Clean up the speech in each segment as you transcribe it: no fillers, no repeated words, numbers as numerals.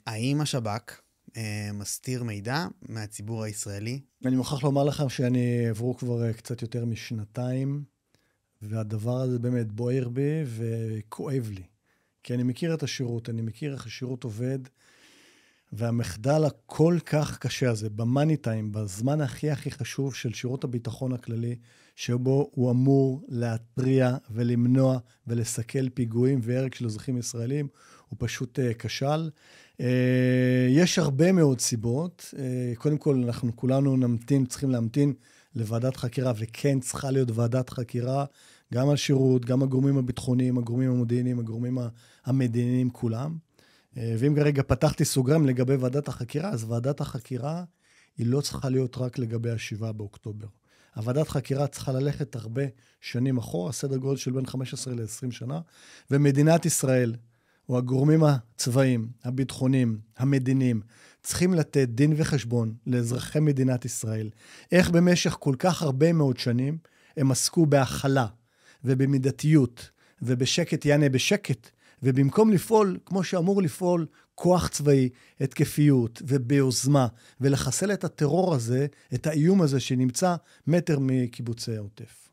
האם השב"כ מסתיר מידע מהציבור הישראלי? אני מוכרח לומר לכם שאני עברו כבר קצת יותר משנתיים, והדבר הזה באמת בוער בי וכואב לי. כי אני מכיר את השירות, אני מכיר איך השירות עובד, והמחדל הכל כך קשה הזה, במאני טיים, בזמן הכי חשוב של שירות הביטחון הכללי, שבו הוא אמור להתריע ולמנוע ולסכל פיגועים והרג של אזרחים ישראלים, הוא פשוט כשל. יש הרבה מאוד סיבות. קודם כל, אנחנו כולנו צריכים להמתין לוועדת חקירה, וכן צריכה להיות ועדת חקירה, גם על שירות, גם הגורמים הביטחוניים, הגורמים המודיעיניים, הגורמים המדיניים, כולם. ואם כרגע פתחתי סוגריים לגבי ועדת החקירה, אז ועדת החקירה היא לא צריכה להיות רק לגבי 7 באוקטובר. הוועדת חקירה צריכה ללכת הרבה שנים אחורה, סדר גודל של בין 15 ל-20 שנה, ומדינת ישראל, או הגורמים הצבאיים, הביטחוניים, המדיניים, צריכים לתת דין וחשבון לאזרחי מדינת ישראל, איך במשך כל כך הרבה מאוד שנים הם עסקו בהכלה ובמידתיות, ובשקט יענה בשקט, ובמקום לפעול, כמו שאמור לפעול, כוח צבאי, התקפיות וביוזמה, ולחסל את הטרור הזה, את האיום הזה שנמצא מטר מקיבוצי העוטף.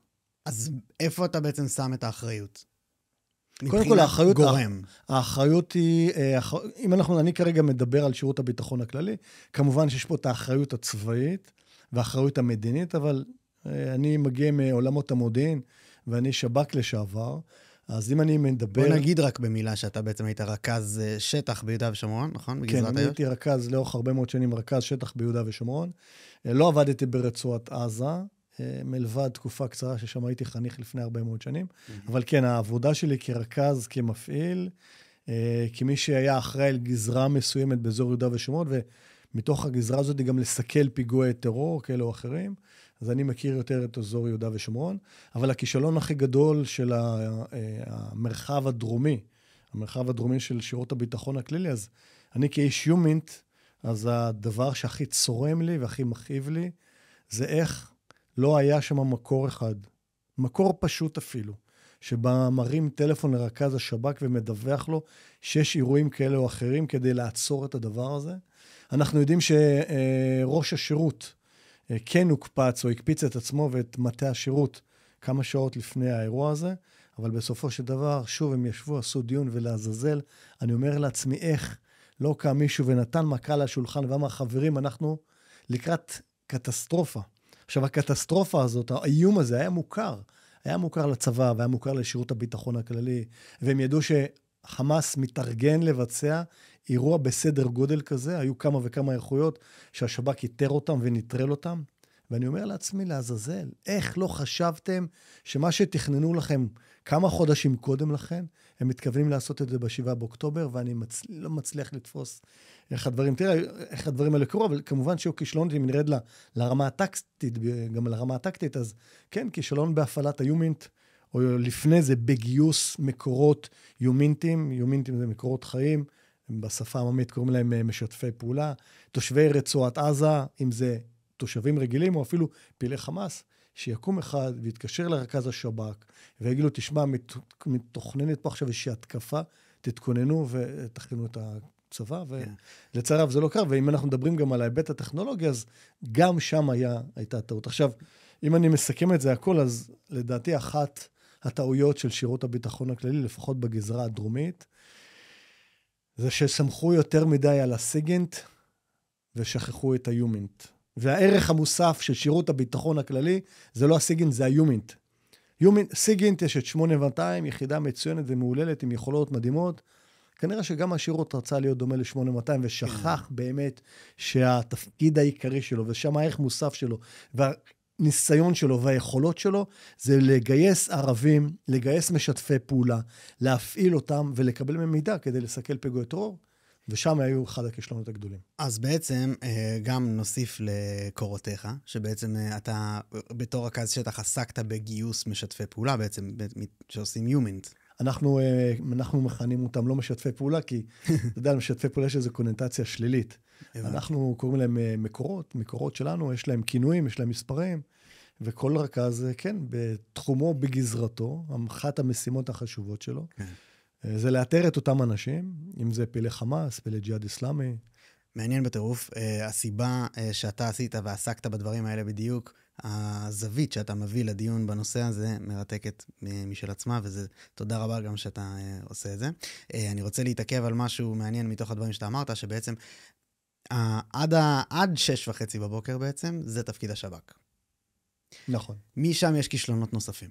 אז איפה אתה בעצם שם את האחריות? קודם כל, האחריות היא, אם אני כרגע מדבר על שירות הביטחון הכללי, כמובן שיש פה את האחריות הצבאית והאחריות המדינית, אבל אני מגיע מעולמות המודיעין, ואני שב"כ לשעבר, אז אם אני מדבר... בוא נגיד רק במילה שאתה בעצם היית רכז שטח ביהודה ושומרון, נכון? כן, אני הייתי רכז לאורך הרבה מאוד שנים, רכז שטח ביהודה ושומרון. לא עבדתי ברצועת עזה, מלבד תקופה קצרה ששם הייתי חניך לפני הרבה מאוד שנים. אבל כן, העבודה שלי כרכז, כמפעיל, כמי שהיה אחראי על גזרה מסוימת באזור יהודה ושומרון, ומתוך הגזרה הזאת גם לסכל פיגועי טרור כאלה או אחרים, אז אני מכיר יותר את אזור יהודה ושומרון, אבל הכישלון הכי גדול של המרחב הדרומי של שירות הביטחון הכללי, אז אני כאיש יומינט, אז הדבר שהכי צורם לי והכי מכאיב לי, זה איך לא היה שם מקור אחד, מקור פשוט אפילו, שבה מרים טלפון לרכז השב"כ ומדווח לו שיש אירועים כאלה או אחרים כדי לעצור את הדבר הזה. אנחנו יודעים שראש השירות כן הוקפץ או הקפיץ את עצמו ואת מטה השירות כמה שעות לפני האירוע הזה, אבל בסופו של דבר, שוב הם ישבו, עשו דיון ולעזאזל. אני אומר לעצמי, איך לא קם מישהו ונתן מכה לשולחן ואמר, חברים, אנחנו לקראת קטסטרופה. עכשיו, הקטסטרופה הזאת, האיום הזה היה מוכר לצבא והיה מוכר לשירות הביטחון הכללי, והם ידעו שחמאס מתארגן לבצע אירוע בסדר גודל כזה, היו כמה וכמה איכויות שהשב"כ ייתר אותם ונטרל אותם, ואני אומר לעצמי לעזאזל, איך לא חשבתם שמה שתכננו לכם כמה חודשים קודם לכן, הם מתכוונים לעשות את זה ב7 באוקטובר, ואני לא מצליח לתפוס איך הדברים האלה קרו, אבל כמובן שהוא כישלון, אם נרד לרמה הטקטית, גם לרמה הטקטית, אז כן, כישלון בהפעלת היומינט, או לפני זה בגיוס מקורות יומינטים זה מקורות חיים, בשפה העממית קוראים להם משתפי פעולה, תושבי רצועת עזה, אם זה תושבים רגילים, או אפילו פעילי חמאס, שיקום אחד ויתקשר לרכז השב"כ, ויגיד לו, תשמע, מתוכננת פה עכשיו איזושהי התקפה, תתכוננו ותכינו את הצבא, ולצערב זה לא קרה, ואם אנחנו מדברים גם על ההיבט הטכנולוגי, אז גם שם הייתה טעות. עכשיו, אם אני מסכם את זה הכל, אז לדעתי אחת הטעויות של שירות הביטחון הכללי, לפחות בגזרה הדרומית, זה שסמכו יותר מדי על הסיגינט, ושכחו את היומינט. והערך המוסף של שירות הביטחון הכללי, זה לא הסיגינט, זה היומינט. סיגינט יש את 8200, יחידה מצוינת ומעוללת עם יכולות מדהימות. כנראה שגם השירות רצה להיות דומה ל-8200, ושכח באמת שהתפקיד העיקרי שלו, ושם הערך מוסף שלו, והניסיון שלו והיכולות שלו, זה לגייס ערבים, לגייס משתפי פעולה, להפעיל אותם ולקבל מהם מידע כדי לסכל פיגועי טרור. ושם היו אחד הכישלונות הגדולים. אז בעצם גם נוסיף לקורותיך, שבעצם אתה בתור רכז שטח עסקת בגיוס משתפי פעולה, בעצם שעושים יומינט. אנחנו מכנים אותם לא משתפי פעולה, כי אתה יודע, משתפי פעולה יש איזו קונוטציה שלילית. אנחנו קוראים להם מקורות שלנו, יש להם כינויים, יש להם מספרים, וכל רכז, כן, בתחומו, בגזרתו, אחת המשימות החשובות שלו, זה לאתר את אותם אנשים, אם זה פעילי חמאס, פעילי ג'יהאד אסלאמי. מעניין בטירוף, הסיבה שאתה עשית ועסקת בדברים האלה בדיוק, הזווית שאתה מביא לדיון בנושא הזה מרתקת משל עצמה, וזה תודה רבה גם שאתה עושה את זה. אני רוצה להתעכב על משהו מעניין מתוך הדברים שאתה אמרת, שבעצם עד 6:30 בבוקר בעצם, זה תפקיד השב"כ. נכון. משם יש כישלונות נוספים.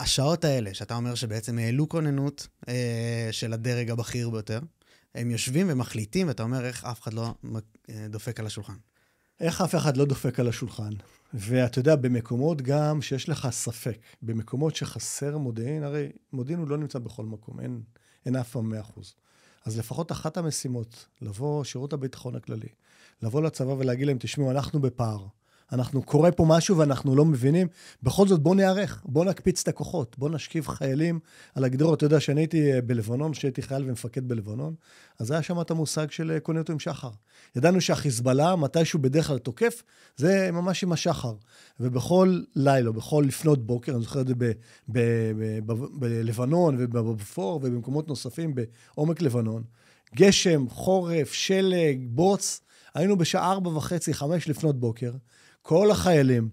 השעות האלה, שאתה אומר שבעצם העלו כוננות של הדרג הבכיר ביותר, הם יושבים ומחליטים, ואתה אומר איך אף אחד לא דופק על השולחן. איך אף אחד לא דופק על השולחן? ואתה יודע, במקומות גם שיש לך ספק, במקומות שחסר מודיעין, הרי מודיעין הוא לא נמצא בכל מקום, אין אף פעם 100%. אז לפחות אחת המשימות, לבוא שירות הביטחון הכללי, לבוא לצבא ולהגיד להם, תשמעו, אנחנו בפער. אנחנו קורא פה משהו ואנחנו לא מבינים. בכל זאת, בוא נערך, בוא נקפיץ את הכוחות, בוא נשכיב חיילים על הגדרות. אתה יודע, שאני הייתי בלבנון, שהייתי חייל ומפקד בלבנון, אז היה שם את המושג של כוננות עם שחר. ידענו שהחיזבאללה, מתישהו בדרך כלל תוקף, זה ממש עם השחר. ובכל לילה, בכל לפנות בוקר, אני זוכר את זה בלבנון ובבפור ובמקומות נוספים בעומק לבנון, גשם, חורף, שלג, בוץ, היינו בשעה 4:30, 5 לפנות בוקר, כל החיילים,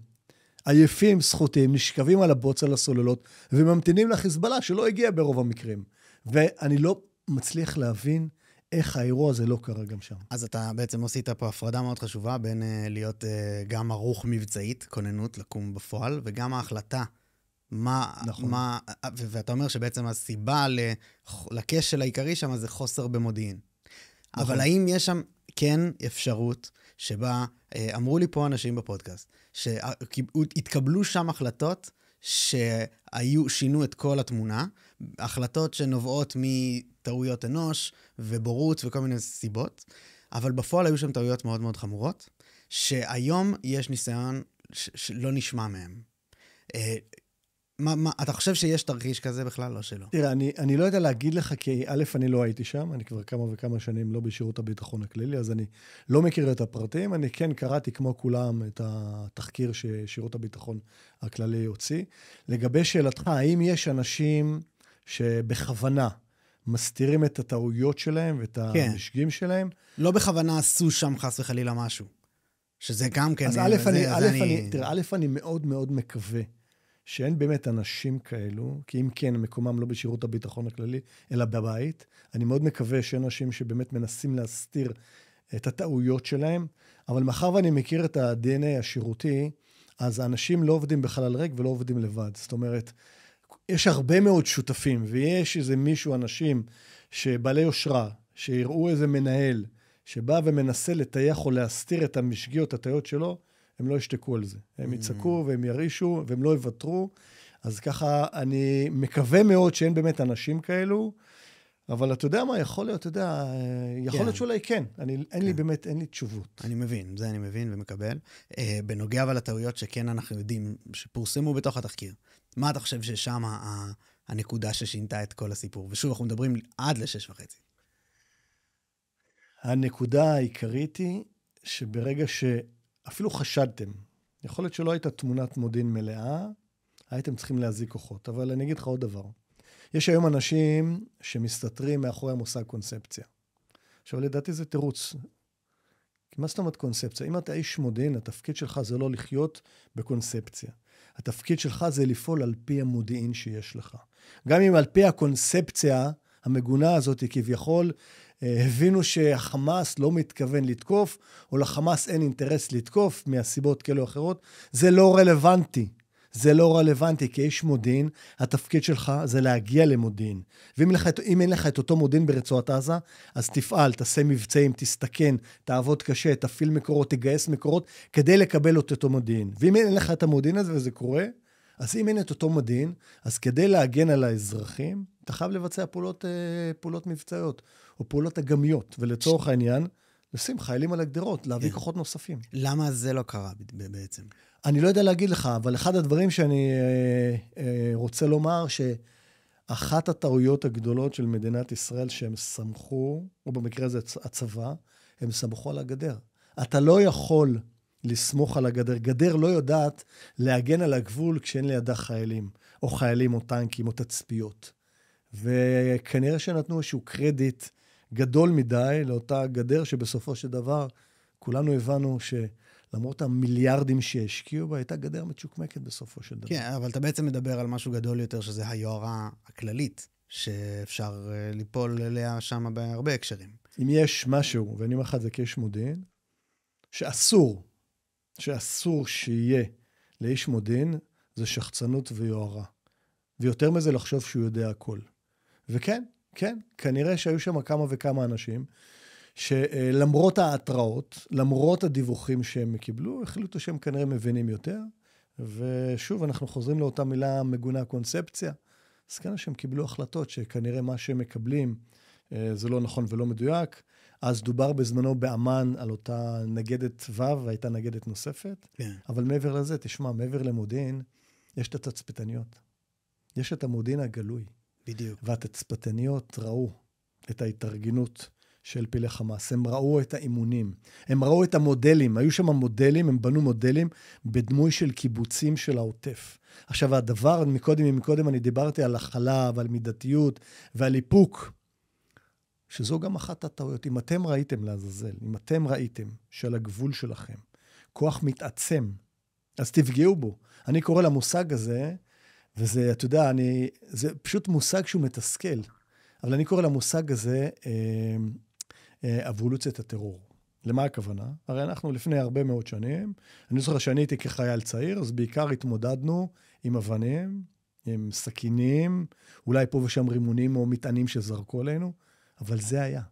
עייפים, סחוטים, נשכבים על הבוץ, על הסוללות, וממתינים לחיזבאללה שלא הגיע ברוב המקרים. ואני לא מצליח להבין איך האירוע הזה לא קרה גם שם. אז אתה בעצם עשית פה הפרדה מאוד חשובה בין להיות גם ערוך מבצעית, כוננות, לקום בפועל, וגם ההחלטה, נכון. ואתה אומר שבעצם הסיבה לכשל העיקרי שם זה חוסר במודיעין. נכון. אבל האם יש שם כן אפשרות שבה, אמרו לי פה אנשים בפודקאסט, שהתקבלו שם החלטות שינו את כל התמונה, החלטות שנובעות מטעויות אנוש ובורות וכל מיני סיבות, אבל בפועל היו שם טעויות מאוד מאוד חמורות, שהיום יש ניסיון שלא נשמע מהם. אתה חושב שיש תרחיש כזה בכלל? לא שלא. תראה, אני לא יודע להגיד לך, כי א', אני לא הייתי שם, אני כבר כמה וכמה שנים לא בשירות הביטחון הכללי, אז אני לא מכיר את הפרטים, אני כן קראתי כמו כולם את התחקיר ששירות הביטחון הכללי הוציא. לגבי שאלתך, האם יש אנשים שבכוונה מסתירים את הטעויות שלהם ואת המשגים שלהם? לא בכוונה עשו שם חס וחלילה משהו. שזה גם כן... אז א', אני מאוד מאוד מקווה שאין באמת אנשים כאלו, כי אם כן, מקומם לא בשירות הביטחון הכללי, אלא בבית. אני מאוד מקווה שאין אנשים שבאמת מנסים להסתיר את הטעויות שלהם, אבל מאחר ואני מכיר את ה-DNA השירותי, אז האנשים לא עובדים בחלל ריק ולא עובדים לבד. זאת אומרת, יש הרבה מאוד שותפים, ויש איזה מישהו, אנשים שבעלי יושרה, שיראו איזה מנהל, שבא ומנסה לטייח או להסתיר את המשגיות, הטעויות שלו, הם לא ישתקו על זה. הם יצעקו והם ירישו והם לא יוותרו. אז ככה אני מקווה מאוד שאין באמת אנשים כאלו, אבל אתה יודע מה, יכול להיות, אתה יודע, יכול להיות שאולי כן. אין לי באמת, אין לי תשובות. אני מבין, זה אני מבין ומקבל. בנוגע אבל הטעויות שכן אנחנו יודעים, שפורסמו בתוך התחקיר. מה אתה חושב ששם הנקודה ששינתה את כל הסיפור? ושוב, אנחנו מדברים עד ל6:30. הנקודה העיקרית היא שברגע אפילו חשדתם, יכול להיות שלא הייתה תמונת מודיעין מלאה, הייתם צריכים להזיק כוחות. אבל אני אגיד לך עוד דבר. יש היום אנשים שמסתתרים מאחורי המושג קונספציה. עכשיו, לדעתי זה תירוץ. מה זאת אומרת קונספציה? אם אתה איש מודיעין, התפקיד שלך זה לא לחיות בקונספציה. התפקיד שלך זה לפעול על פי המודיעין שיש לך. גם אם על פי הקונספציה המגונה הזאת, כביכול, הבינו שהחמאס לא מתכוון לתקוף, או לחמאס אין אינטרס לתקוף מהסיבות כאלו או אחרות, זה לא רלוונטי. זה לא רלוונטי, כי איש מודיעין, התפקיד שלך זה להגיע למודיעין. ואם אין לך את אותו מודיעין ברצועת עזה, אז תפעל, תעשה מבצעים, תסתכן, תעבוד קשה, תפעיל מקורות, תגייס מקורות, כדי לקבל את אותו מודיעין. ואם אין לך את המודיעין הזה וזה קורה, אז אם אין את אותו מודיעין, אז כדי להגן על האזרחים, אתה חייב לבצע פעולות מבצעיות, או פעולות אגמיות, ולצורך העניין, לשים חיילים על הגדרות, להביא כוחות נוספים. למה זה לא קרה בעצם? אני לא יודע להגיד לך, אבל אחד הדברים שאני רוצה לומר, שאחת הטעויות הגדולות של מדינת ישראל, שהם סמכו, או במקרה הזה הצבא, הם סמכו על הגדר. אתה לא יכול לסמוך על הגדר. גדר לא יודעת להגן על הגבול כשאין לידה חיילים, או חיילים או טנקים או תצפיות. וכנראה שנתנו איזשהו קרדיט גדול מדי לאותה גדר, שבסופו של דבר כולנו הבנו שלמרות המיליארדים שהשקיעו בה, הייתה גדר מצ'וקמקת בסופו של דבר. כן, אבל אתה בעצם מדבר על משהו גדול יותר, שזה היוהרה הכללית, שאפשר ליפול אליה שם בהרבה הקשרים. אם יש משהו, ואני אומר לך את זה כאיש מודיעין, שאסור שיהיה לאיש מודיעין, זה שחצנות ויוהרה. ויותר מזה לחשוב שהוא יודע הכל. וכן, כן, כנראה שהיו שם כמה וכמה אנשים, שלמרות ההתראות, למרות הדיווחים שהם קיבלו, החליטו שהם כנראה מבינים יותר, ושוב, אנחנו חוזרים לאותה מילה מגונה קונספציה, אז כנראה שהם קיבלו החלטות שכנראה מה שהם מקבלים זה לא נכון ולא מדויק. אז דובר בזמנו באמן על אותה נגדת ו' והייתה נגדת נוספת. כן. אבל מעבר לזה, תשמע, מעבר למודיעין, יש את התצפיתניות. יש את המודיעין הגלוי. בדיוק. והתצפיתניות ראו את ההתארגנות של פעילי חמאס. הם ראו את האימונים. הם ראו את המודלים. היו שם מודלים, הם בנו מודלים בדמוי של קיבוצים של העוטף. עכשיו, הדבר, מקודם אני דיברתי על הכלה ועל מידתיות ועל איפוק, שזו גם אחת הטעויות. אם אתם ראיתם לעזאזל, אם אתם ראיתם של הגבול שלכם, כוח מתעצם, אז תפגעו בו. אני קורא למושג הזה, וזה, אתה יודע, זה פשוט מושג שהוא מתסכל, אבל אני קורא למושג הזה אבולוציית הטרור. למה הכוונה? הרי אנחנו לפני הרבה מאוד שנים, אני זוכר שאני הייתי כחייל צעיר, אז בעיקר התמודדנו עם אבנים, עם סכינים, אולי פה ושם רימונים או מטענים שזרקו עלינו, אבל זה היה.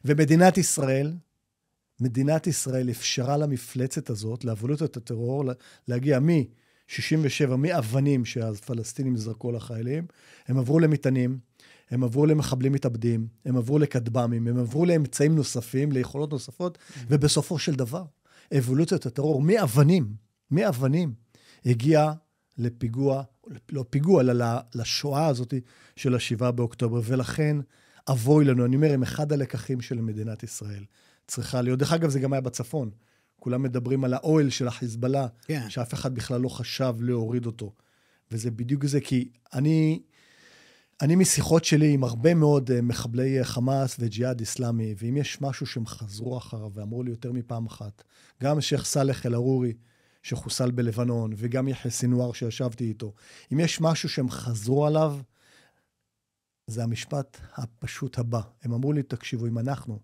ומדינת ישראל אפשרה למפלצת הזאת, לאבולוציית הטרור, להגיע מ-67, מאבנים שהפלסטינים זרקו לחיילים, הם עברו למטענים, הם עברו למחבלים מתאבדים, הם עברו לכדבמים, הם עברו לאמצעים נוספים, ליכולות נוספות, ובסופו של דבר, אבולוציית הטרור, מאבנים, הגיעה לפיגוע, לא פיגוע, אלא לשואה הזאת של 7 באוקטובר, ולכן אבוי לנו, אני אומר, עם אחד הלקחים של מדינת ישראל. צריכה להיות, דרך אגב, זה גם היה בצפון. כולם מדברים על האוהל של החיזבאללה, כן. שאף אחד בכלל לא חשב להוריד אותו. וזה בדיוק זה, כי אני משיחות שלי עם הרבה מאוד מחבלי חמאס וג'יהאד איסלאמי, ואם יש משהו שהם חזרו אחריו, ואמרו לי יותר מפעם אחת, גם שייח סאלח אל-ערורי, שחוסל בלבנון, וגם יחיא סינואר שישבתי איתו, אם יש משהו שהם חזרו עליו, זה המשפט הפשוט הבא. הם אמרו לי, תקשיבו, אם אנחנו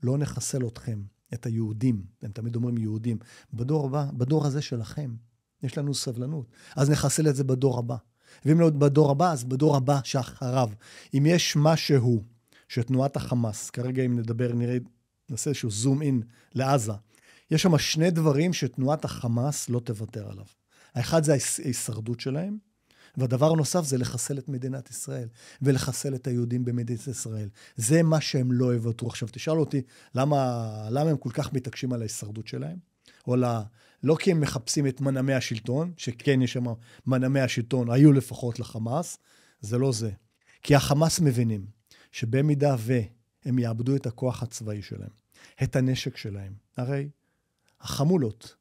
לא נחסל אתכם, את היהודים, הם תמיד אומרים יהודים, בדור הבא, בדור הזה שלכם, יש לנו סבלנות, אז נחסל את זה בדור הבא. ואם לא בדור הבא, אז בדור הבא שאחריו. אם יש משהו שתנועת החמאס, כרגע אם נדבר, נעשה איזשהו זום אין לעזה, יש שם 2 דברים שתנועת החמאס לא תוותר עליו. האחד זה ההישרדות שלהם, והדבר הנוסף זה לחסל את מדינת ישראל, ולחסל את היהודים במדינת ישראל. זה מה שהם לא יוותרו. עכשיו, תשאל אותי, למה הם כל כך מתעקשים על ההישרדות שלהם? או לא כי הם מחפשים את מנעמי השלטון, שכן יש שם מנעמי השלטון, היו לפחות לחמאס, זה לא זה. כי החמאס מבינים שבמידה והם יאבדו את הכוח הצבאי שלהם, את הנשק שלהם, הרי החמולות,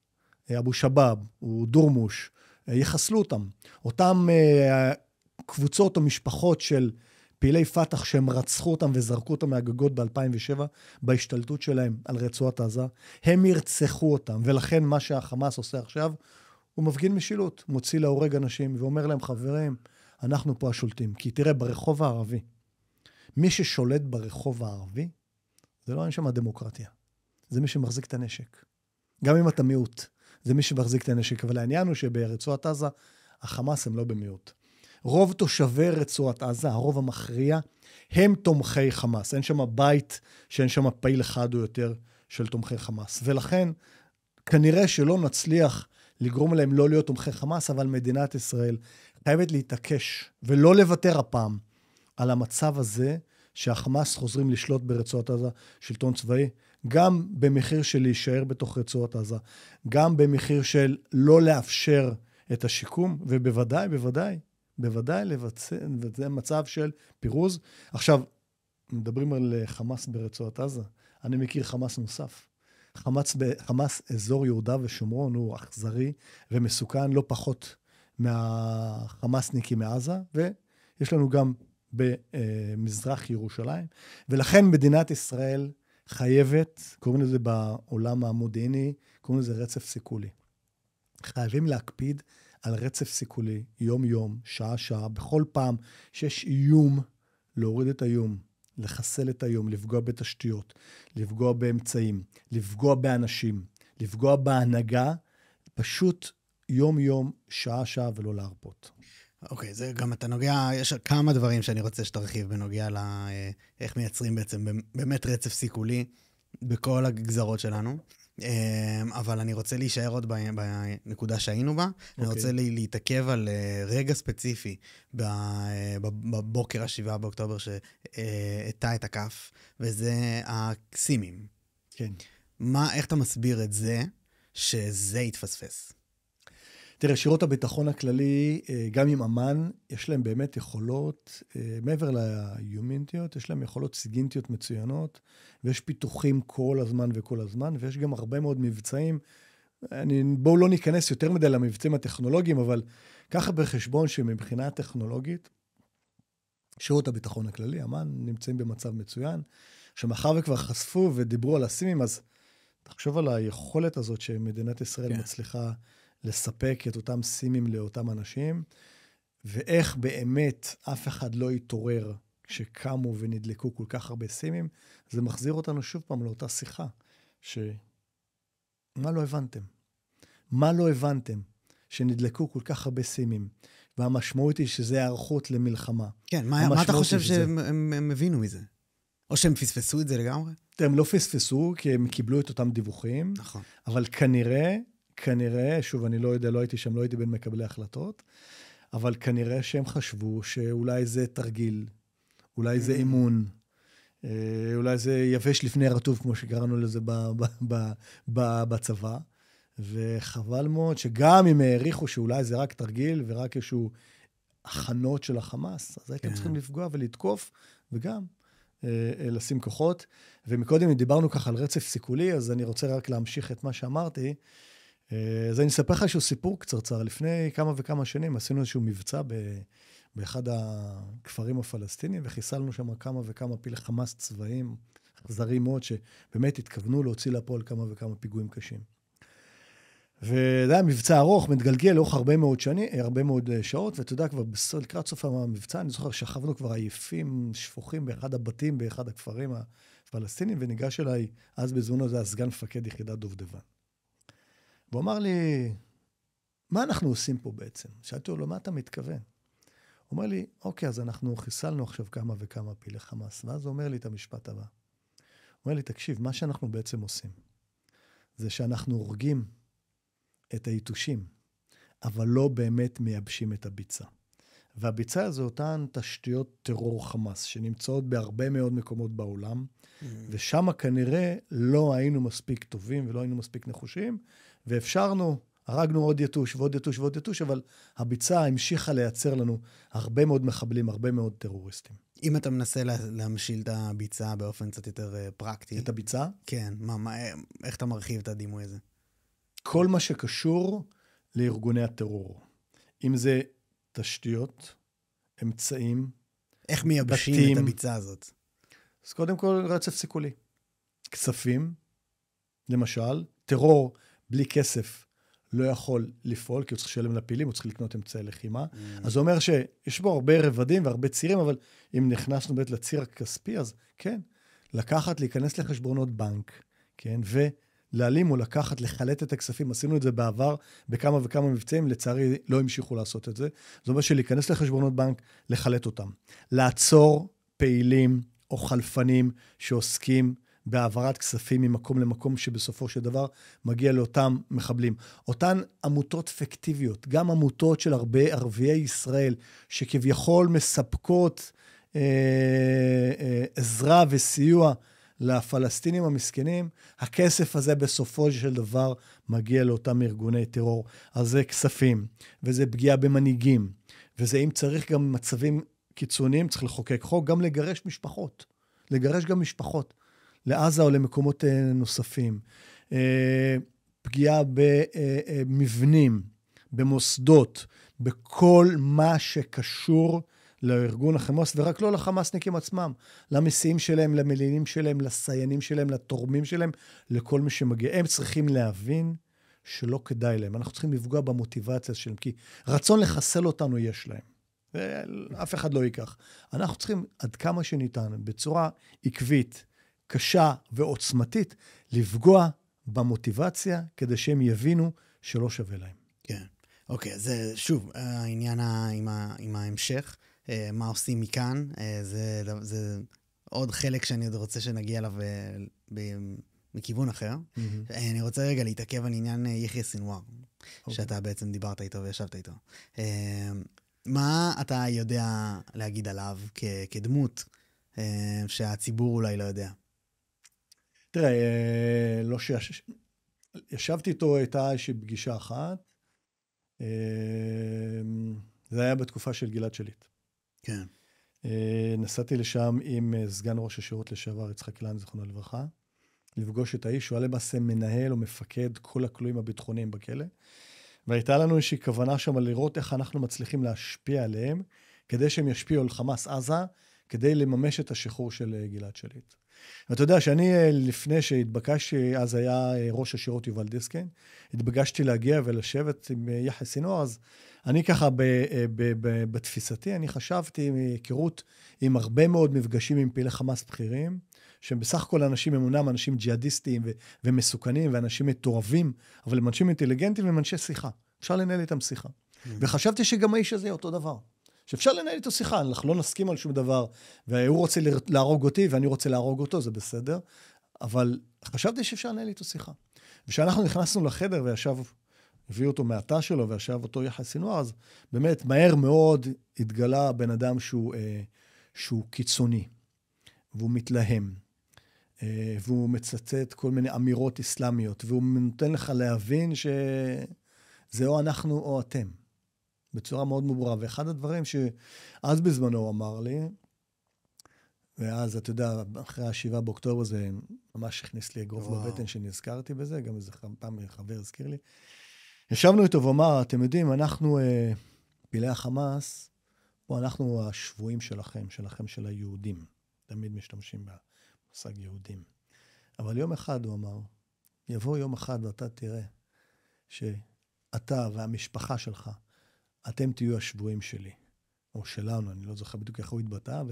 אבו שבאב, או דורמוש, יחסלו אותם. אותם קבוצות או משפחות של פעילי פתח שהם רצחו אותם וזרקו אותם מהגגות ב-2007, בהשתלטות שלהם על רצועת עזה, הם ירצחו אותם. ולכן מה שהחמאס עושה עכשיו, הוא מפגין משילות, מוציא להורג אנשים ואומר להם, חברים, אנחנו פה השולטים. כי תראה, ברחוב הערבי, מי ששולט ברחוב הערבי, זה לא אין שם הדמוקרטיה. זה מי שמחזיק את הנשק. גם אם אתה מיעוט. זה מי שמחזיק את הנשק, אבל העניין הוא שברצועת עזה, החמאס הם לא במיעוט. רוב תושבי רצועת עזה, הרוב המכריע, הם תומכי חמאס. אין שם בית שאין שם פעיל אחד או יותר של תומכי חמאס. ולכן, כנראה שלא נצליח לגרום להם לא להיות תומכי חמאס, אבל מדינת ישראל חייבת להתעקש ולא לוותר הפעם על המצב הזה שהחמאס חוזרים לשלוט ברצועת עזה, שלטון צבאי, גם במחיר של להישאר בתוך רצועת עזה, גם במחיר של לא לאפשר את השיקום, בוודאי לבצע מצב של פירוז. עכשיו, מדברים על חמאס ברצועת עזה, אני מכיר חמאס נוסף. חמאס אזור יהודה ושומרון הוא אכזרי ומסוכן, לא פחות מהחמאסניקים מעזה, ויש לנו גם במזרח ירושלים, ולכן מדינת ישראל חייבת, קוראים לזה בעולם המודיעיני, קוראים לזה רצף סיכולי. חייבים להקפיד על רצף סיכולי, יום-יום, שעה-שעה, בכל פעם שיש איום, להוריד את האיום, לחסל את האיום, לפגוע בתשתיות, לפגוע באמצעים, לפגוע באנשים, לפגוע בהנהגה, פשוט יום-יום, שעה-שעה ולא להרפות. אוקיי, זה גם אתה נוגע, יש כמה דברים שאני רוצה שתרחיב בנוגע לאיך מייצרים בעצם באמת רצף סיכולי בכל הגזרות שלנו. אבל אני רוצה להישאר עוד בנקודה שהיינו בה. אני רוצה להתעכב על רגע ספציפי בבוקר ה-7 באוקטובר שהטע את הכף, וזה הקסימים. כן. איך אתה מסביר את זה שזה יתפספס? תראה, שירות הביטחון הכללי, גם עם אמן, יש להם באמת יכולות, מעבר ליומינטיות, יש להם יכולות סיגינטיות מצוינות, ויש פיתוחים כל הזמן וכל הזמן, ויש גם הרבה מאוד מבצעים. בואו לא ניכנס יותר מדי למבצעים הטכנולוגיים, אבל ככה בחשבון שמבחינה טכנולוגית, שירות הביטחון הכללי, אמן, נמצאים במצב מצוין, שמאחר וכבר חשפו ודיברו על הסימים, אז תחשוב על היכולת הזאת שמדינת ישראל מצליחה לספק את אותם סימים לאותם אנשים, ואיך באמת אף אחד לא יתעורר כשקמו ונדלקו כל כך הרבה סימים, זה מחזיר אותנו שוב פעם לאותה שיחה, מה לא הבנתם? מה לא הבנתם? שנדלקו כל כך הרבה סימים, והמשמעות היא שזה הערכות למלחמה. כן, מה אתה חושב שהם הבינו מזה? או שהם פספסו את זה לגמרי? הם לא פספסו, כי הם קיבלו את אותם דיווחים, נכון. אבל כנראה, שוב, אני לא יודע, לא הייתי שם, לא הייתי בין מקבלי החלטות, אבל כנראה שהם חשבו שאולי זה תרגיל, אולי זה אימון, אולי זה יבש לפני רטוב, כמו שקראנו לזה בצבא, וחבל מאוד שגם אם העריכו שאולי זה רק תרגיל, ורק איזשהו הכנות של החמאס, אז הייתם צריכים לפגוע ולתקוף, וגם לשים כוחות. ומקודם דיברנו ככה על רצף סיכולי, אז אני רוצה רק להמשיך את מה שאמרתי, אז אני אספר לך איזשהו סיפור קצרצר. לפני כמה וכמה שנים עשינו איזשהו מבצע באחד הכפרים הפלסטינים, וחיסלנו שם כמה וכמה פעילי חמאס צבאיים, אכזריים מאוד, שבאמת התכוונו להוציא לפועל כמה וכמה פיגועים קשים. וזה היה מבצע ארוך, מתגלגל לאורך הרבה מאוד שעות, ואתה יודע, כבר לקראת סוף המבצע, אני זוכר שכבנו כבר עייפים, שפוכים באחד הבתים, באחד הכפרים הפלסטינים, וניגש אליי, אז בזמנו זה הסגן מפקד יחידת דובדבן. והוא אמר לי, מה אנחנו עושים פה בעצם? שאלתי לו, מה אתה מתכוון? הוא אומר לי, אוקיי, אז אנחנו חיסלנו עכשיו כמה וכמה פעילי חמאס, ואז הוא אומר לי את המשפט הבא. הוא אומר לי, תקשיב, מה שאנחנו בעצם עושים, זה שאנחנו הורגים את היתושים, אבל לא באמת מייבשים את הביצה. והביצה זה אותן תשתיות טרור חמאס, שנמצאות בהרבה מאוד מקומות בעולם, ושם כנראה לא היינו מספיק טובים ולא היינו מספיק נחושים, ואפשרנו, הרגנו עוד יתוש ועוד יתוש ועוד יתוש, אבל הביצה המשיכה לייצר לנו הרבה מאוד מחבלים, הרבה מאוד טרוריסטים. אם אתה מנסה להמשיל את הביצה באופן קצת יותר פרקטי. את הביצה? כן, איך אתה מרחיב את הדימוי הזה? כל מה שקשור לארגוני הטרור. אם זה תשתיות, אמצעים, איך מייבשים את הביצה הזאת? אז קודם כל רצף סיכולי. כספים, למשל, טרור בלי כסף לא יכול לפעול, כי הוא צריך לשלם לפעילים, הוא צריך לקנות אמצעי לחימה. אז זה אומר שיש בו הרבה רבדים והרבה צירים, אבל אם נכנסנו באמת לציר הכספי, אז כן, להיכנס לחשבונות בנק, כן, להעלים או לקחת, לחלט את הכספים. עשינו את זה בעבר בכמה וכמה מבצעים, לצערי לא המשיכו לעשות את זה. זאת אומרת שלהיכנס לחשבונות בנק, לחלט אותם. לעצור פעילים או חלפנים שעוסקים בהעברת כספים ממקום למקום, שבסופו של דבר מגיע לאותם מחבלים. אותן עמותות פיקטיביות, גם עמותות של הרבה ערביי ישראל, שכביכול מספקות עזרה וסיוע לפלסטינים המסכנים, הכסף הזה בסופו של דבר מגיע לאותם ארגוני טרור. אז זה כספים, וזה פגיעה במנהיגים, וזה אם צריך גם מצבים קיצוניים, צריך לחוקק חוק, גם לגרש משפחות. לגרש גם משפחות, לעזה או למקומות נוספים. פגיעה במבנים, במוסדות, בכל מה שקשור לארגון החמאס, ורק לא לחמאסניקים עצמם, למסיעים שלהם, למלינים שלהם, לסיינים שלהם, לתורמים שלהם, לכל מי שמגיע. הם צריכים להבין שלא כדאי להם. אנחנו צריכים לפגוע במוטיבציה שלהם, כי רצון לחסל אותנו יש להם. אף אחד לא ייקח. אנחנו צריכים עד כמה שניתן, בצורה עקבית, קשה ועוצמתית, לפגוע במוטיבציה, כדי שהם יבינו שלא שווה להם. כן. אוקיי, אז שוב, העניין עם ההמשך, מה עושים מכאן, זה עוד חלק שאני עוד רוצה שנגיע אליו מכיוון אחר. אני רוצה רגע להתעכב על עניין יחיא סינואר, שאתה בעצם דיברת איתו וישבת איתו. מה אתה יודע להגיד עליו כדמות שהציבור אולי לא יודע? תראה, ישבתי איתו, הייתה איזושהי פגישה אחת, זה היה בתקופה של גלעד שליט. כן. נסעתי לשם עם סגן ראש השירות לשעבר, יצחק אילן, זכרונו לברכה, לפגוש את האיש, הוא היה למעשה מנהל או מפקד כל הכלואים הביטחוניים בכלא, והייתה לנו איזושהי כוונה שם לראות איך אנחנו מצליחים להשפיע עליהם, כדי שהם ישפיעו על חמאס עזה, כדי לממש את השחרור של גלעד שליט. ואתה יודע שאני לפני שהתבקשתי, אז היה ראש השירות יובל דיסקין, התבקשתי להגיע ולשבת עם יחיא סינואר, אז אני ככה בתפיסתי, אני חשבתי מהיכרות עם הרבה מאוד מפגשים עם פעילי חמאס בכירים, שהם בסך הכל אנשים אמונם, אנשים ג'יהאדיסטים ומסוכנים, ואנשים מתועבים, אבל הם אנשים אינטליגנטים והם אנשי שיחה. אפשר לנהל איתם שיחה. וחשבתי שגם האיש הזה אותו דבר. שאפשר לנהל איתו שיחה, אנחנו לא נסכים על שום דבר, והוא רוצה להרוג אותי ואני רוצה להרוג אותו, זה בסדר, אבל חשבתי שאפשר לנהל איתו שיחה. וכשאנחנו נכנסנו לחדר הביאו אותו מהתא שלו, וישב אותו יחיא סינואר, אז באמת מהר מאוד התגלה בן אדם שהוא קיצוני, והוא מתלהם, והוא מצטט כל מיני אמירות אסלאמיות, והוא נותן לך להבין שזה או אנחנו או אתם. בצורה מאוד מברורה. ואחד הדברים שאז בזמנו הוא אמר לי, ואז אתה יודע, אחרי ה7 באוקטובר זה ממש הכניס לי אגרוף בבטן שנזכרתי בזה, גם איזה פעם חבר הזכיר לי. ישבנו איתו ואמר, אתם יודעים, אנחנו פעילי החמאס, פה אנחנו השבויים שלכם של היהודים. תמיד משתמשים במושג יהודים. אבל יום אחד הוא אמר, יבוא יום אחד ואתה תראה שאתה והמשפחה שלך, אתם תהיו השבויים שלי, או שלנו, אני לא זוכר בדיוק איך הוא התבטא,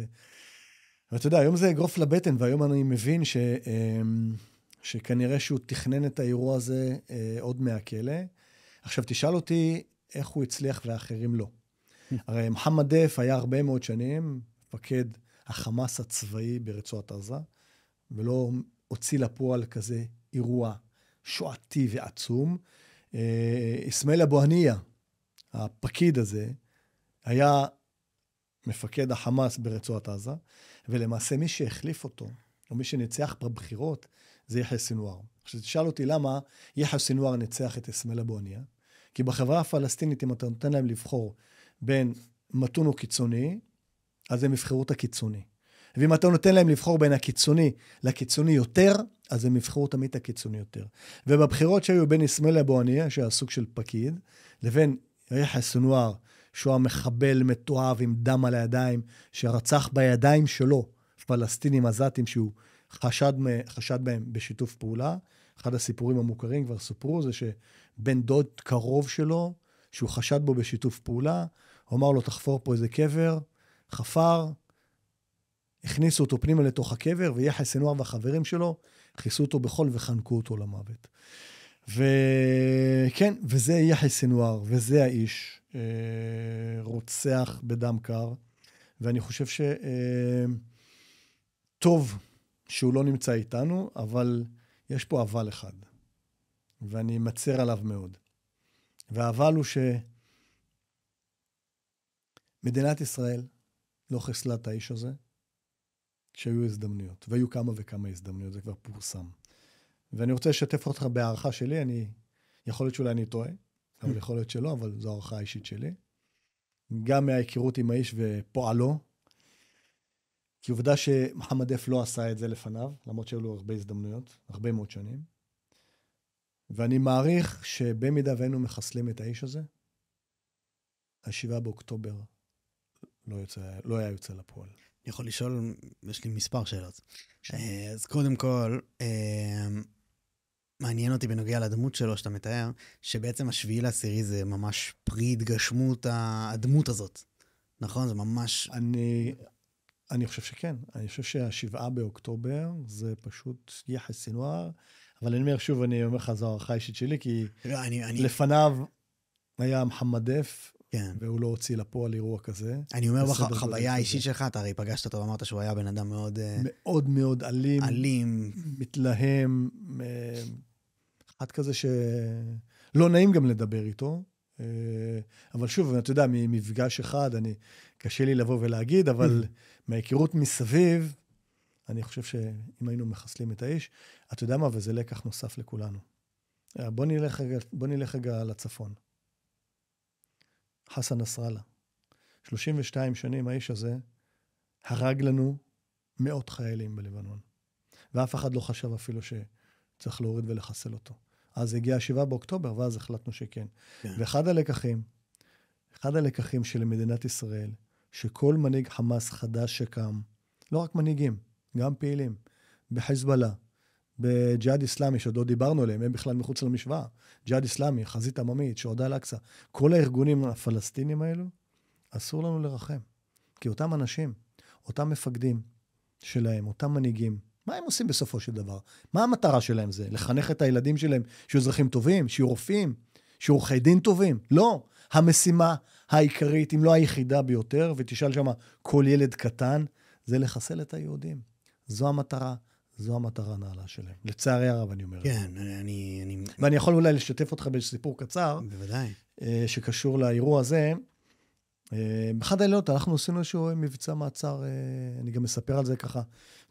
ואתה יודע, היום זה אגרוף לבטן, והיום אני מבין שכנראה שהוא תכנן את האירוע הזה עוד מהכלא. עכשיו, תשאל אותי איך הוא הצליח ואחרים לא. הרי מוחמד דף היה הרבה מאוד שנים, מפקד החמאס הצבאי ברצועת עזה, ולא הוציא לפועל כזה אירוע שואתי ועצום. אסמאעיל אבו הנייה, הפקיד הזה, היה מפקד החמאס ברצועת עזה, ולמעשה מי שהחליף אותו, או מי שניצח בבחירות, זה יחיא סינואר. עכשיו תשאל אותי למה יחיא סינואר ניצח את אסמאעיל אבו הנייה, כי בחברה הפלסטינית, אם אתה נותן להם לבחור בין מתון או קיצוני, אז הם יבחרו את הקיצוני. ואם אתה נותן להם לבחור בין הקיצוני לקיצוני יותר, אז הם יבחרו תמיד את הקיצוני יותר. ובבחירות שהיו בין אסמאעיל אבו הנייה, שהיה סוג של פקיד, לבין יחיא סינואר, שהוא המחבל מתועב עם דם על הידיים, שרצח בידיים שלו פלסטינים עזתים שהוא חשד בהם בשיתוף פעולה. אחד הסיפורים המוכרים כבר סופרו, זה שבן דוד קרוב שלו, שהוא חשד בו בשיתוף פעולה, הוא אמר לו, תחפור פה איזה קבר, חפר, הכניסו אותו פנימה לתוך הקבר, ויחיא סינואר והחברים שלו, הכניסו אותו בחול וחנקו אותו למוות. וכן, וזה יחיא סינואר, וזה האיש, רוצח בדם קר, ואני חושב טוב שהוא לא נמצא איתנו, אבל יש פה אבל אחד, ואני מצר עליו מאוד. והאבל הוא שמדינת ישראל לא חיסלה את האיש הזה, כשהיו הזדמנויות, והיו כמה וכמה הזדמנויות, זה כבר פורסם. ואני רוצה לשתף אותך בהערכה שלי, יכול להיות שאולי אני טועה, אבל יכול להיות שלא, אבל זו הערכה האישית שלי. גם מההיכרות עם האיש ופועלו, כי עובדה שמוחמד דף לא עשה את זה לפניו, למרות שהיו לו הרבה הזדמנויות, הרבה מאוד שנים. ואני מעריך שבמידה והיינו מחסלים את האיש הזה, ה7 באוקטובר לא היה יוצא לפועל. אני יכול לשאול, יש לי מספר שאלות. אז קודם כל, מעניין אותי בנוגע לדמות שלו שאתה מתאר, שבעצם 7/10 זה ממש פרי התגשמות הדמות הזאת. נכון? זה ממש... אני חושב שכן. אני חושב שה7 באוקטובר זה פשוט יחס סינואר, אבל אני אומר שוב, אני אומר לך, זו הערכה אישית שלי, כי לפניו היה מחמד דף, כן. והוא לא הוציא לפועל אירוע כזה. אני אומר בחוויה האישית שלך, אתה הרי פגשת אותו ואמרת שהוא היה בן אדם מאוד... מאוד מאוד אלים. אלים. מתלהם. אחד כזה שלא נעים גם לדבר איתו. אבל שוב, אתה יודע, ממפגש אחד, קשה לי לבוא ולהגיד, אבל מההיכרות מסביב, אני חושב שאם היינו מחסלים את האיש, אתה יודע מה, וזה לקח נוסף לכולנו. בוא נלך רגע לצפון. חסן נסראללה. 32 שנים האיש הזה הרג לנו מאות חיילים בלבנון. ואף אחד לא חשב אפילו שצריך להוריד ולחסל אותו. אז הגיע 7 באוקטובר, ואז החלטנו שכן. כן. ואחד הלקחים של מדינת ישראל, שכל מנהיג חמאס חדש שקם, לא רק מנהיגים, גם פעילים, בחיזבאללה, בג'יהאד איסלאמי, שעוד לא דיברנו עליהם, הם בכלל מחוץ למשוואה, ג'יהאד איסלאמי, חזית עממית, שועדי אל-אקצא, כל הארגונים הפלסטינים האלו, אסור לנו לרחם. כי אותם אנשים, אותם מפקדים שלהם, אותם מנהיגים, מה הם עושים בסופו של דבר? מה המטרה שלהם זה? לחנך את הילדים שלהם שיהיו אזרחים טובים, שיהיו רופאים, שיהיו עורכי דין טובים? לא. המשימה העיקרית, אם לא היחידה ביותר, ותשאל שם כל ילד קטן, זה לחסל את היהודים. זו המטרה הנעלה שלהם. לצערי הרב, אני אומר. כן, ואני יכול אולי לשתף אותך בסיפור קצר. בוודאי. שקשור לאירוע הזה. באחד הלילות אנחנו עשינו איזשהו מבצע מעצר, אני גם מספר על זה ככה.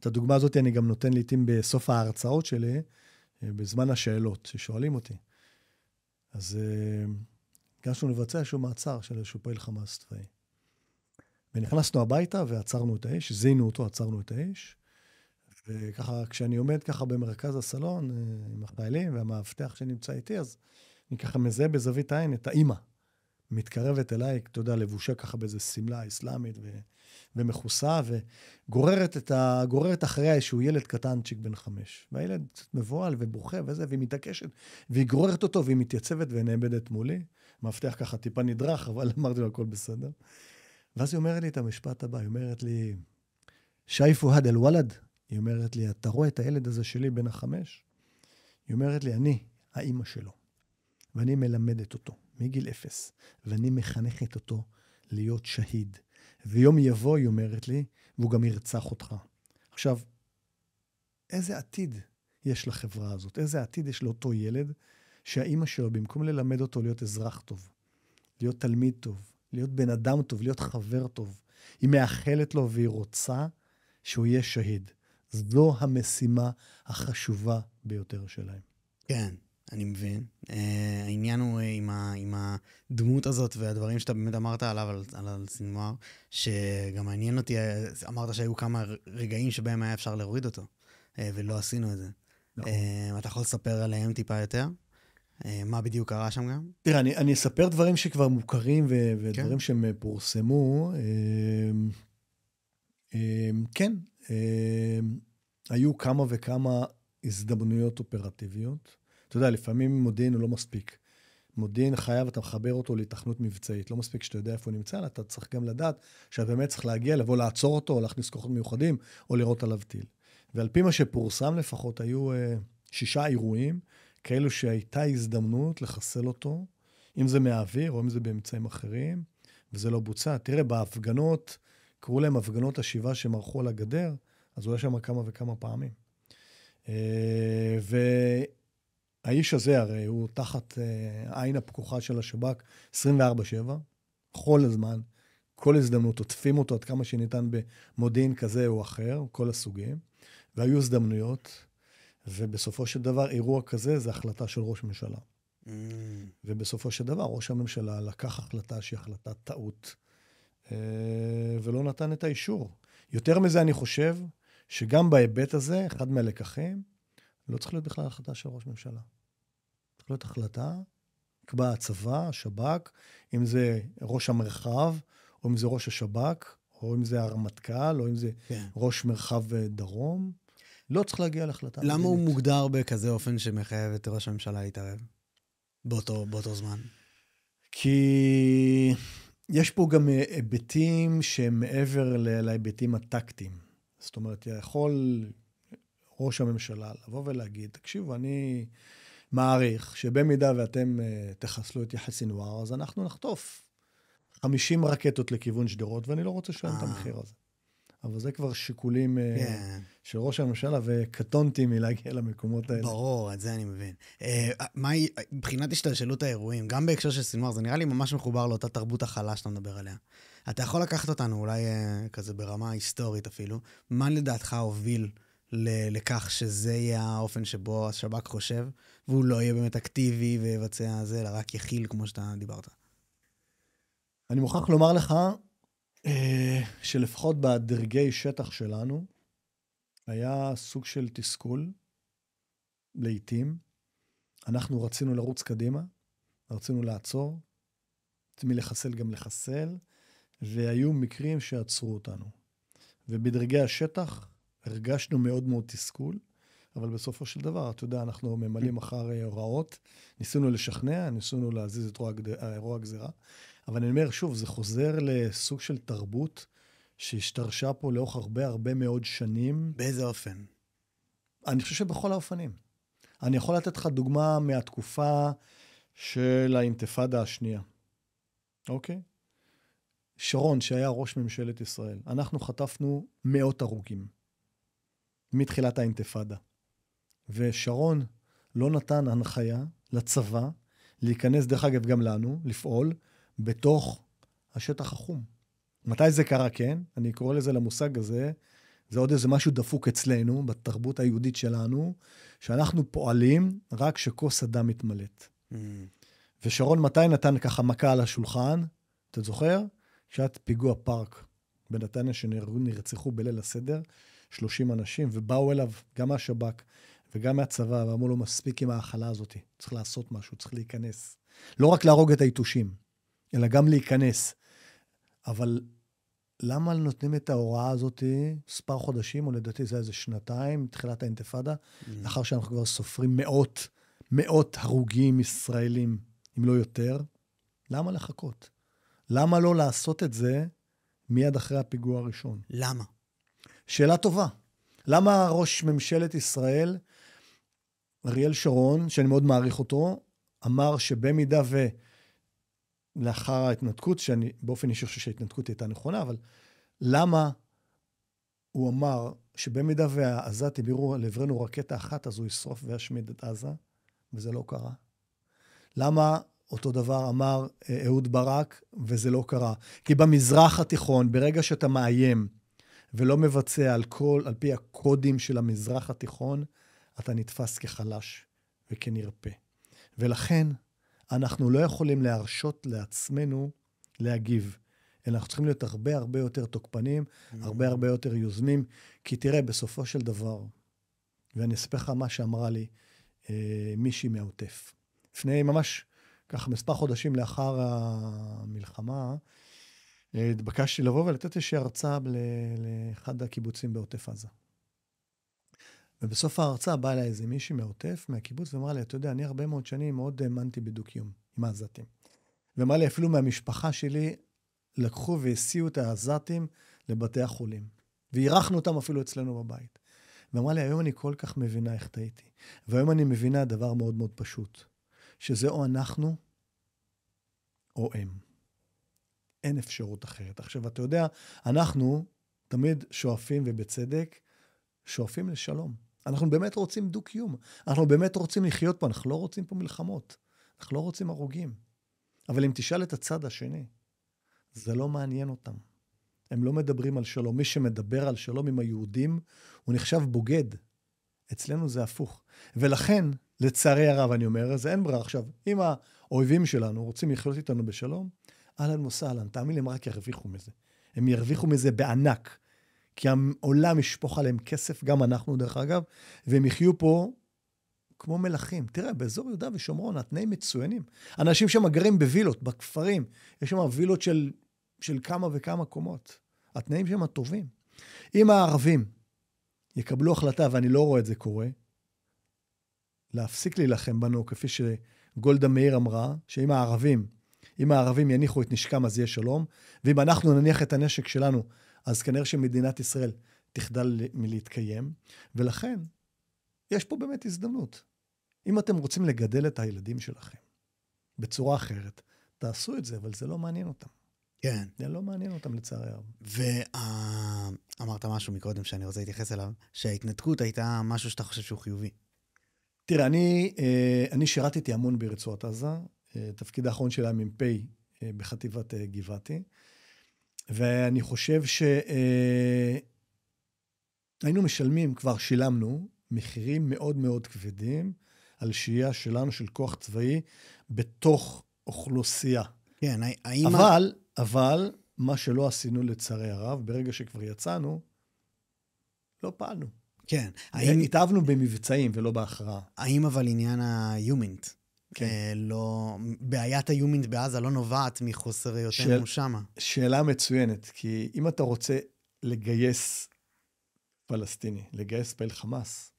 את הדוגמה הזאת אני גם נותן לעתים בסוף ההרצאות שלי, בזמן השאלות ששואלים אותי. אז הגשנו לבצע איזשהו מעצר של איזשהו פעיל חמאס צבאי. ונכנסנו הביתה ועצרנו את האיש, זינו אותו, עצרנו את האיש. וככה, כשאני עומד ככה במרכז הסלון, עם החיילים והמאבטח שנמצא איתי, אז אני ככה מזהה בזווית העין את האמא. מתקרבת אליי, אתה יודע, לבושה ככה באיזו סמלה אסלאמית ומחוסה, וגוררת אחריה איזשהו ילד קטנצ'יק בן 5. והילד קצת מבועל ובוכה וזה, והיא מתעקשת, והיא גוררת אותו, והיא מתייצבת ונאבדת מולי. מאבטח ככה טיפה נדרך, אבל אמרתי לו, הכל בסדר. ואז היא אומרת לי את המשפט הבא, היא אומרת לי, שייפו הד אל-וולד, היא אומרת לי, אתה רואה את הילד הזה שלי בן 5? היא אומרת לי, אני, האמא שלו, ואני מלמדת אותו מגיל 0, ואני מחנכת אותו להיות שהיד. ויום יבוא, היא אומרת לי, והוא גם ירצח אותך. עכשיו, איזה עתיד יש לחברה הזאת? איזה עתיד יש לאותו ילד, שהאמא שלו, במקום ללמד אותו להיות אזרח טוב, להיות תלמיד טוב, להיות בן אדם טוב, להיות חבר טוב, היא מאחלת לו והיא רוצה שהוא יהיה שהיד. זו המשימה החשובה ביותר שלהם. כן, אני מבין. העניין הוא עם הדמות הזאת והדברים שאתה באמת אמרת עליו, על סינואר, שגם מעניין אותי, אמרת שהיו כמה רגעים שבהם היה אפשר להוריד אותו, ולא עשינו את זה. נכון. אתה יכול לספר עליהם טיפה יותר? מה בדיוק קרה שם גם? תראה, אני אספר דברים שכבר מוכרים ודברים שהם פורסמו. כן, היו כמה וכמה הזדמנויות אופרטיביות. אתה יודע, לפעמים מודיעין הוא לא מספיק. מודיעין חייב, אתה מחבר אותו להתכנות מבצעית. לא מספיק שאתה יודע איפה הוא נמצא, אתה צריך גם לדעת שאתה באמת צריך להגיע, לבוא לעצור אותו, או להכניס כוחות מיוחדים, או לראות עליו טיל. ועל פי מה שפורסם לפחות, היו 6 אירועים, כאלו שהייתה הזדמנות לחסל אותו, אם זה מהאוויר או אם זה באמצעים אחרים, וזה לא בוצע. תראה, בהפגנות, קראו להם הפגנות השיבה שמרחו על הגדר, אז הוא היה שם כמה וכמה פעמים. והאיש הזה הרי הוא תחת העין הפקוחה של השב"כ 24/7, כל הזמן, כל הזדמנות, עוטפים אותו עד כמה שניתן במודיעין כזה או אחר, כל הסוגים, והיו הזדמנויות, ובסופו של דבר אירוע כזה זה החלטה של ראש ממשלה. ובסופו של דבר ראש הממשלה לקח החלטה שהיא החלטת טעות, ולא נתן את האישור. יותר מזה אני חושב שגם בהיבט הזה, אחד מהלקחים, לא צריך להיות בכלל החלטה של ראש ממשלה. צריך להיות החלטה, קבע הצבא, השב"כ, אם זה ראש המרחב, או אם זה ראש השב"כ, או אם זה הרמטכ"ל, או אם זה ראש מרחב דרום, לא צריך להגיע להחלטה. למה הוא מוגדר בכזה אופן שמחייב את ראש הממשלה להתערב באותו זמן? כי יש פה גם היבטים שהם מעבר להיבטים הטקטיים. זאת אומרת, יכול ראש הממשלה לבוא ולהגיד, תקשיבו, אני מעריך שבמידה ואתם תחסלו את יחיא סנוואר, אז אנחנו נחטוף 50 רקטות לכיוון שדרות, ואני לא רוצה לשלם את המחיר הזה. אבל זה כבר שיקולים של ראש הממשלה, וקטונתי מלהגיע למקומות האלה. ברור, את זה אני מבין. מבחינת השתלשלות האירועים, גם בהקשר של סנוואר, זה נראה לי ממש מחובר לאותה תרבות החלה שאתה מדבר עליה. אתה יכול לקחת אותנו, אולי כזה ברמה היסטורית אפילו, מה לדעתך הוביל לכך שזה יהיה האופן שבו השב"כ חושב, והוא לא יהיה באמת אקטיבי ויבצע זה, אלא רק יכיל כמו שאתה דיברת? אני מוכרח לומר לך, שלפחות בדרגי שטח שלנו, היה סוג של תסכול, לעתים. אנחנו רצינו לרוץ קדימה, רצינו לעצור, מלחסל גם לחסל, והיו מקרים שעצרו אותנו. ובדרגי השטח הרגשנו מאוד מאוד תסכול, אבל בסופו של דבר, אתה יודע, אנחנו ממלאים אחר הוראות, ניסינו לשכנע, ניסינו להזיז את רוע הגזירה, אבל אני אומר, שוב, זה חוזר לסוג של תרבות שהשתרשה פה לאורך הרבה מאוד שנים. באיזה אופן? אני חושב שבכל האופנים. אני יכול לתת לך דוגמה מהתקופה של האינתיפאדה השנייה. אוקיי? שרון, שהיה ראש ממשלת ישראל, אנחנו חטפנו מאות הרוגים מתחילת האינתיפאדה. ושרון לא נתן הנחיה לצבא להיכנס, דרך אגב גם לנו, לפעול בתוך השטח החום. מתי זה קרה? כן, אני קורא לזה למושג הזה, זה עוד איזה משהו דפוק אצלנו, בתרבות היהודית שלנו, שאנחנו פועלים רק שכוס הדם מתמלאת. ושרון מתי נתן ככה מכה על השולחן? אתה זוכר? כשאת פיגוע פארק בנתניה שנרצחו בליל הסדר, 30 אנשים, ובאו אליו גם מהשב"כ וגם מהצבא, ואמרו לו, מספיק עם ההאכלה הזאת, צריך לעשות משהו, צריך להיכנס. לא רק להרוג את היתושים, אלא גם להיכנס. אבל למה נותנים את ההוראה הזאת מספר חודשים, או לדעתי זה איזה שנתיים, מתחילת האינתיפאדה, לאחר שאנחנו כבר סופרים מאות הרוגים ישראלים, אם לא יותר? למה לחכות? למה לא לעשות את זה מיד אחרי הפיגוע הראשון? למה? שאלה טובה. למה ראש ממשלת ישראל, אריאל שרון, שאני מאוד מעריך אותו, אמר שבמידה לאחר ההתנתקות, שאני באופן אישי חושב שההתנתקות הייתה נכונה, אבל למה הוא אמר שבמידה והעזתים יראו לעברנו רקטה אחת, אז הוא ישרוף וישמיד את עזה, וזה לא קרה? למה אותו דבר אמר אהוד ברק, וזה לא קרה? כי במזרח התיכון, ברגע שאתה מאיים ולא מבצע על פי הקודים של המזרח התיכון, אתה נתפס כחלש וכנרפה. ולכן, אנחנו לא יכולים להרשות לעצמנו להגיב, אלא אנחנו צריכים להיות הרבה יותר תוקפנים, הרבה יותר יוזמים, כי תראה, בסופו של דבר, ואני אספר לך מה שאמרה לי מישהי מהעוטף. לפני ממש ככה מספר חודשים לאחר המלחמה, התבקשתי לבוא ולתת איזושהי הרצאה לאחד הקיבוצים בעוטף עזה. ובסוף ההרצאה באה אליי איזה מישהי מהעוטף, מהקיבוץ, ואמרה לי, אתה יודע, אני הרבה מאוד שנים מאוד האמנתי בדו-קיום עם העזתים. ואמרה לי, אפילו מהמשפחה שלי, לקחו והסיעו את העזתים לבתי החולים. והירחנו אותם אפילו אצלנו בבית. ואמרה לי, היום אני כל כך מבינה איך טעיתי. והיום אני מבינה דבר מאוד מאוד פשוט, שזה או אנחנו, או הם. אין אפשרות אחרת. עכשיו, אתה יודע, אנחנו תמיד שואפים, ובצדק, שואפים לשלום. אנחנו באמת רוצים דו-קיום. אנחנו באמת רוצים לחיות פה. אנחנו לא רוצים פה מלחמות. אנחנו לא רוצים הרוגים. אבל אם תשאל את הצד השני, זה לא מעניין אותם. הם לא מדברים על שלום. מי שמדבר על שלום עם היהודים, הוא נחשב בוגד. אצלנו זה הפוך. ולכן, לצערי הרב, אני אומר, זה אין ברירה. עכשיו, אם האויבים שלנו רוצים לחיות איתנו בשלום, אהלן וסהלן, תאמין לי, הם רק ירוויחו מזה. הם ירוויחו מזה בענק. כי העולם ישפוך עליהם כסף, גם אנחנו דרך אגב, והם יחיו פה כמו מלכים. תראה, באזור יהודה ושומרון, התנאים מצוינים. אנשים שם גרים בווילות, בכפרים, יש שם וילות של של כמה וכמה קומות. התנאים שהם הטובים. אם הערבים יקבלו החלטה, ואני לא רואה את זה קורה, להפסיק להילחם בנו, כפי שגולדה מאיר אמרה, שאם הערבים יניחו את נשקם, אז יהיה שלום, ואם אנחנו נניח את הנשק שלנו, אז כנראה שמדינת ישראל תחדל מלהתקיים, ולכן יש פה באמת הזדמנות. אם אתם רוצים לגדל את הילדים שלכם בצורה אחרת, תעשו את זה, אבל זה לא מעניין אותם. כן. זה לא מעניין אותם לצערי הרב. ואמרת משהו מקודם שאני רוצה להתייחס אליו, שההתנתקות הייתה משהו שאתה חושב שהוא חיובי. תראה, אני שירתתי המון ברצועת עזה, תפקיד האחרון שלה מ"פ בחטיבת גבעתי, ואני חושב שהיינו משלמים, כבר שילמנו, מחירים מאוד מאוד כבדים, על שהייה שלנו של כוח צבאי, בתוך אוכלוסייה. כן, אבל מה שלא עשינו לצערי הרב, ברגע שכבר יצאנו, לא פעלנו. כן. התאהבנו במבצעים ולא בהכרעה. האם אבל עניין היומינט, כן. בעיית היומינט בעזה לא נובעת מחוסר היותנו שמה? שאלה מצוינת, כי אם אתה רוצה לגייס פלסטיני, לגייס פעיל חמאס,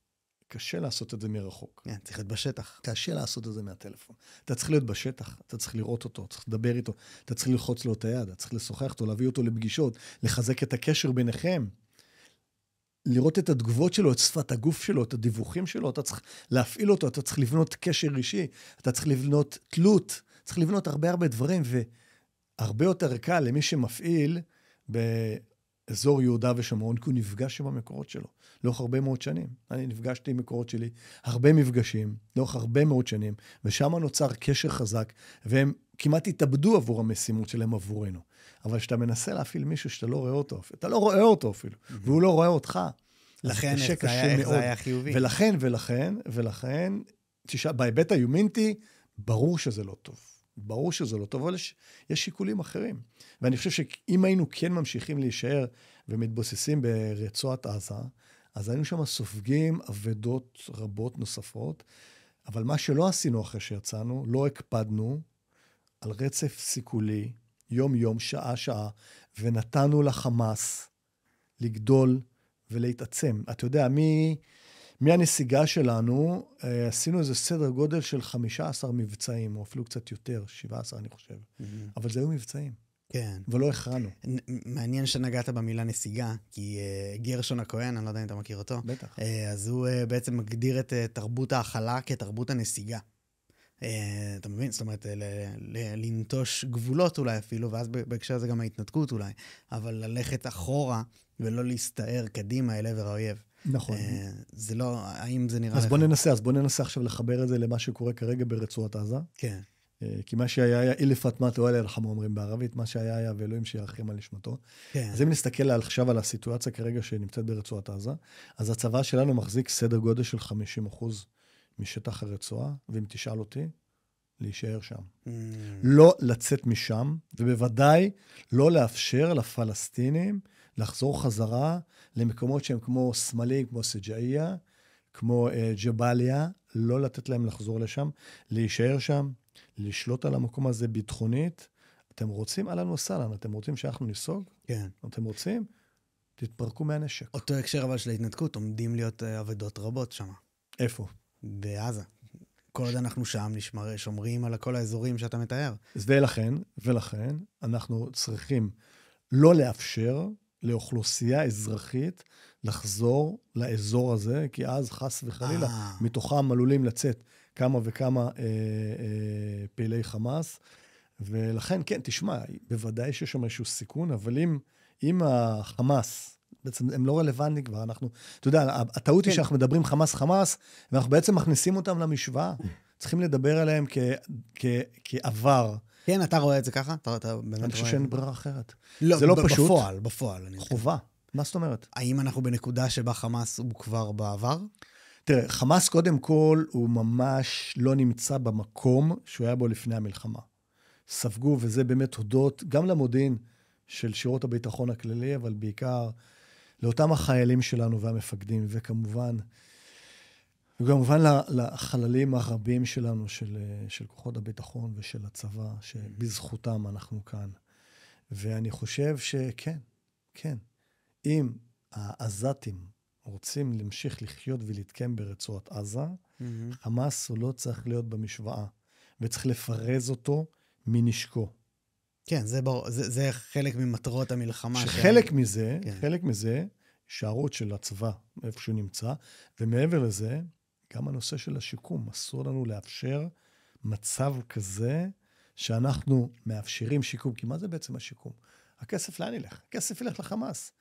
קשה לעשות את זה מרחוק. כן, צריך להיות בשטח. קשה לעשות את זה מהטלפון. אתה צריך להיות בשטח, אתה צריך לראות אותו, צריך לדבר איתו, אתה צריך ללחוץ לו את היד, אתה צריך לשוחח אותו, להביא אותו לפגישות, לחזק את הקשר ביניכם, לראות את התגובות שלו, את שפת הגוף שלו, את הדיווחים שלו, אתה צריך להפעיל אותו, אתה צריך לבנות קשר אישי, אתה צריך לבנות תלות, צריך לבנות הרבה דברים, והרבה יותר קל למי שמפעיל באזור יהודה ושומרון, כי הוא נפגש עם המקורות שלו, לאורך הרבה מאוד שנים. אני נפגשתי עם מקורות שלי, הרבה מפגשים, לאורך הרבה מאוד שנים, ושם נוצר קשר חזק, והם כמעט התאבדו עבור המשימות שלהם עבורנו. אבל כשאתה מנסה להפעיל מישהו שאתה לא רואה אותו, אתה לא רואה אותו אפילו, והוא לא רואה אותך. לכן איך זה היה חיובי. ולכן, בהיבט היומינטי, ברור שזה לא טוב. ברור שזה לא טוב, אבל יש שיקולים אחרים. ואני חושב שאם היינו כן ממשיכים להישאר ומתבוססים ברצועת עזה, אז היינו שם סופגים עבדות רבות נוספות, אבל מה שלא עשינו אחרי שיצאנו, לא הקפדנו על רצף סיכולי, יום-יום, שעה-שעה, ונתנו לחמאס לגדול ולהתעצם. אתה יודע, מהנסיגה שלנו, עשינו איזה סדר גודל של 15 מבצעים, או אפילו קצת יותר, 17 אני חושב. אבל זה היו מבצעים. כן. ולא הכרענו. מעניין שנגעת במילה נסיגה, כי גרשון הכהן, אני לא יודע אם אתה מכיר אותו. בטח. אז הוא בעצם מגדיר את תרבות ההכלה כתרבות הנסיגה. אתה מבין? זאת אומרת, לנטוש גבולות אולי אפילו, ואז בהקשר הזה גם ההתנתקות אולי, אבל ללכת אחורה ולא להסתער קדימה אל עבר האויב. נכון. זה לא, האם זה נראה לך? אז בוא ננסה עכשיו לחבר את זה למה שקורה כרגע ברצועת עזה. כן. כי מה שהיה, אילפת מתו אלה אלחם אומרים בערבית, מה שהיה, ואלוהים שירחם על נשמתו. כן. אז אם נסתכל עכשיו על הסיטואציה כרגע שנמצאת ברצועת עזה, אז הצבא שלנו מחזיק סדר גודל של 50% משטח הרצועה, ואם תשאל אותי, להישאר שם. לא לצאת משם, ובוודאי לא לאפשר לפלסטינים לחזור חזרה למקומות שהם כמו סמלים, כמו סג'איה, כמו ג'באליה, לא לתת להם לחזור לשם, להישאר שם, לשלוט על המקום הזה ביטחונית. אתם רוצים? אהלן וסהלן, אתם רוצים שאנחנו ניסוג? כן. אתם רוצים? תתפרקו מהנשק. אותו הקשר אבל של ההתנתקות, עומדים להיות עבודות רבות שם. איפה? בעזה. כל עוד אנחנו שם שומרים על כל האזורים שאתה מתאר. ולכן אנחנו צריכים לא לאפשר לאוכלוסייה אזרחית לחזור לאזור הזה, כי אז חס וחלילה, מתוכם עלולים לצאת כמה וכמה פעילי חמאס, ולכן, כן, תשמע, בוודאי שיש שם איזשהו סיכון, אבל אם החמאס, בעצם הם לא רלוונטיים כבר, אתה יודע, הטעות היא שאנחנו מדברים חמאס, ואנחנו בעצם מכניסים אותם למשוואה, צריכים לדבר עליהם כעבר. כן, אתה רואה את זה ככה? אני חושב שאין ברירה אחרת. לא, זה לא פשוט. בפועל. חובה. מה זאת אומרת? האם אנחנו בנקודה שבה חמאס הוא כבר בעבר? תראה, חמאס קודם כל הוא ממש לא נמצא במקום שהוא היה בו לפני המלחמה. ספגו, וזה באמת הודות גם למודיעין של שירות הביטחון הכללי, אבל בעיקר לאותם החיילים שלנו והמפקדים, וכמובן לחללים הרבים שלנו, של כוחות הביטחון ושל הצבא, שבזכותם אנחנו כאן. ואני חושב שכן, כן. אם העזתים רוצים להמשיך לחיות ולהתקיים ברצועת עזה, חמאס הוא לא צריך להיות במשוואה, וצריך לפרז אותו מנשקו. כן, זה חלק ממטרות המלחמה. שחלק מזה, חלק מזה, שערות של הצבא, איפה שהוא נמצא, ומעבר לזה, גם הנושא של השיקום. אסור לנו לאפשר מצב כזה שאנחנו מאפשרים שיקום. כי מה זה בעצם השיקום? הכסף לאן ילך? הכסף ילך לחמאס.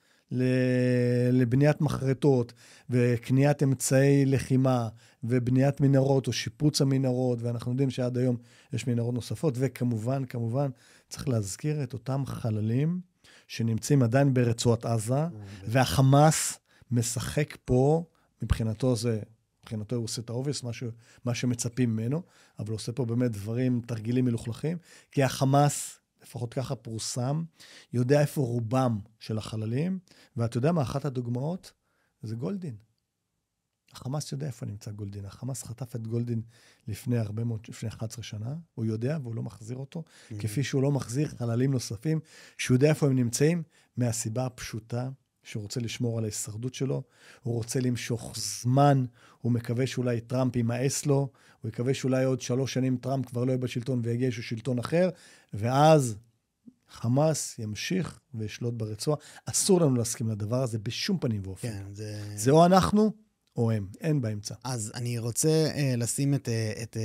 לבניית מחרטות, וקניית אמצעי לחימה, ובניית מנהרות, או שיפוץ המנהרות, ואנחנו יודעים שעד היום יש מנהרות נוספות, וכמובן, צריך להזכיר את אותם חללים שנמצאים עדיין ברצועת עזה, והחמאס משחק פה, מבחינתו הוא עושה את האובייס, מה שמצפים ממנו, אבל הוא עושה פה באמת דברים, תרגילים מלוכלכים, כי החמאס, לפחות ככה פורסם, יודע איפה רובם של החללים, ואתה יודע מה, אחת הדוגמאות, זה גולדין. החמאס יודע איפה נמצא גולדין. החמאס חטף את גולדין לפני 11 שנה, הוא יודע והוא לא מחזיר אותו, כפי שהוא לא מחזיר חללים נוספים, שהוא יודע איפה הם נמצאים, מהסיבה הפשוטה, שהוא רוצה לשמור על ההישרדות שלו, הוא רוצה למשוך זמן, הוא מקווה שאולי טראמפ יימאס לו, הוא מקווה שאולי עוד 3 שנים טראמפ כבר לא יהיה בשלטון ויגיע איזשהו שלטון אחר, ואז חמאס ימשיך וישלוט ברצועה. אסור לנו להסכים לדבר הזה בשום פנים ואופן. כן, זה או אנחנו או הם, אין באמצע. אז אני רוצה לשים את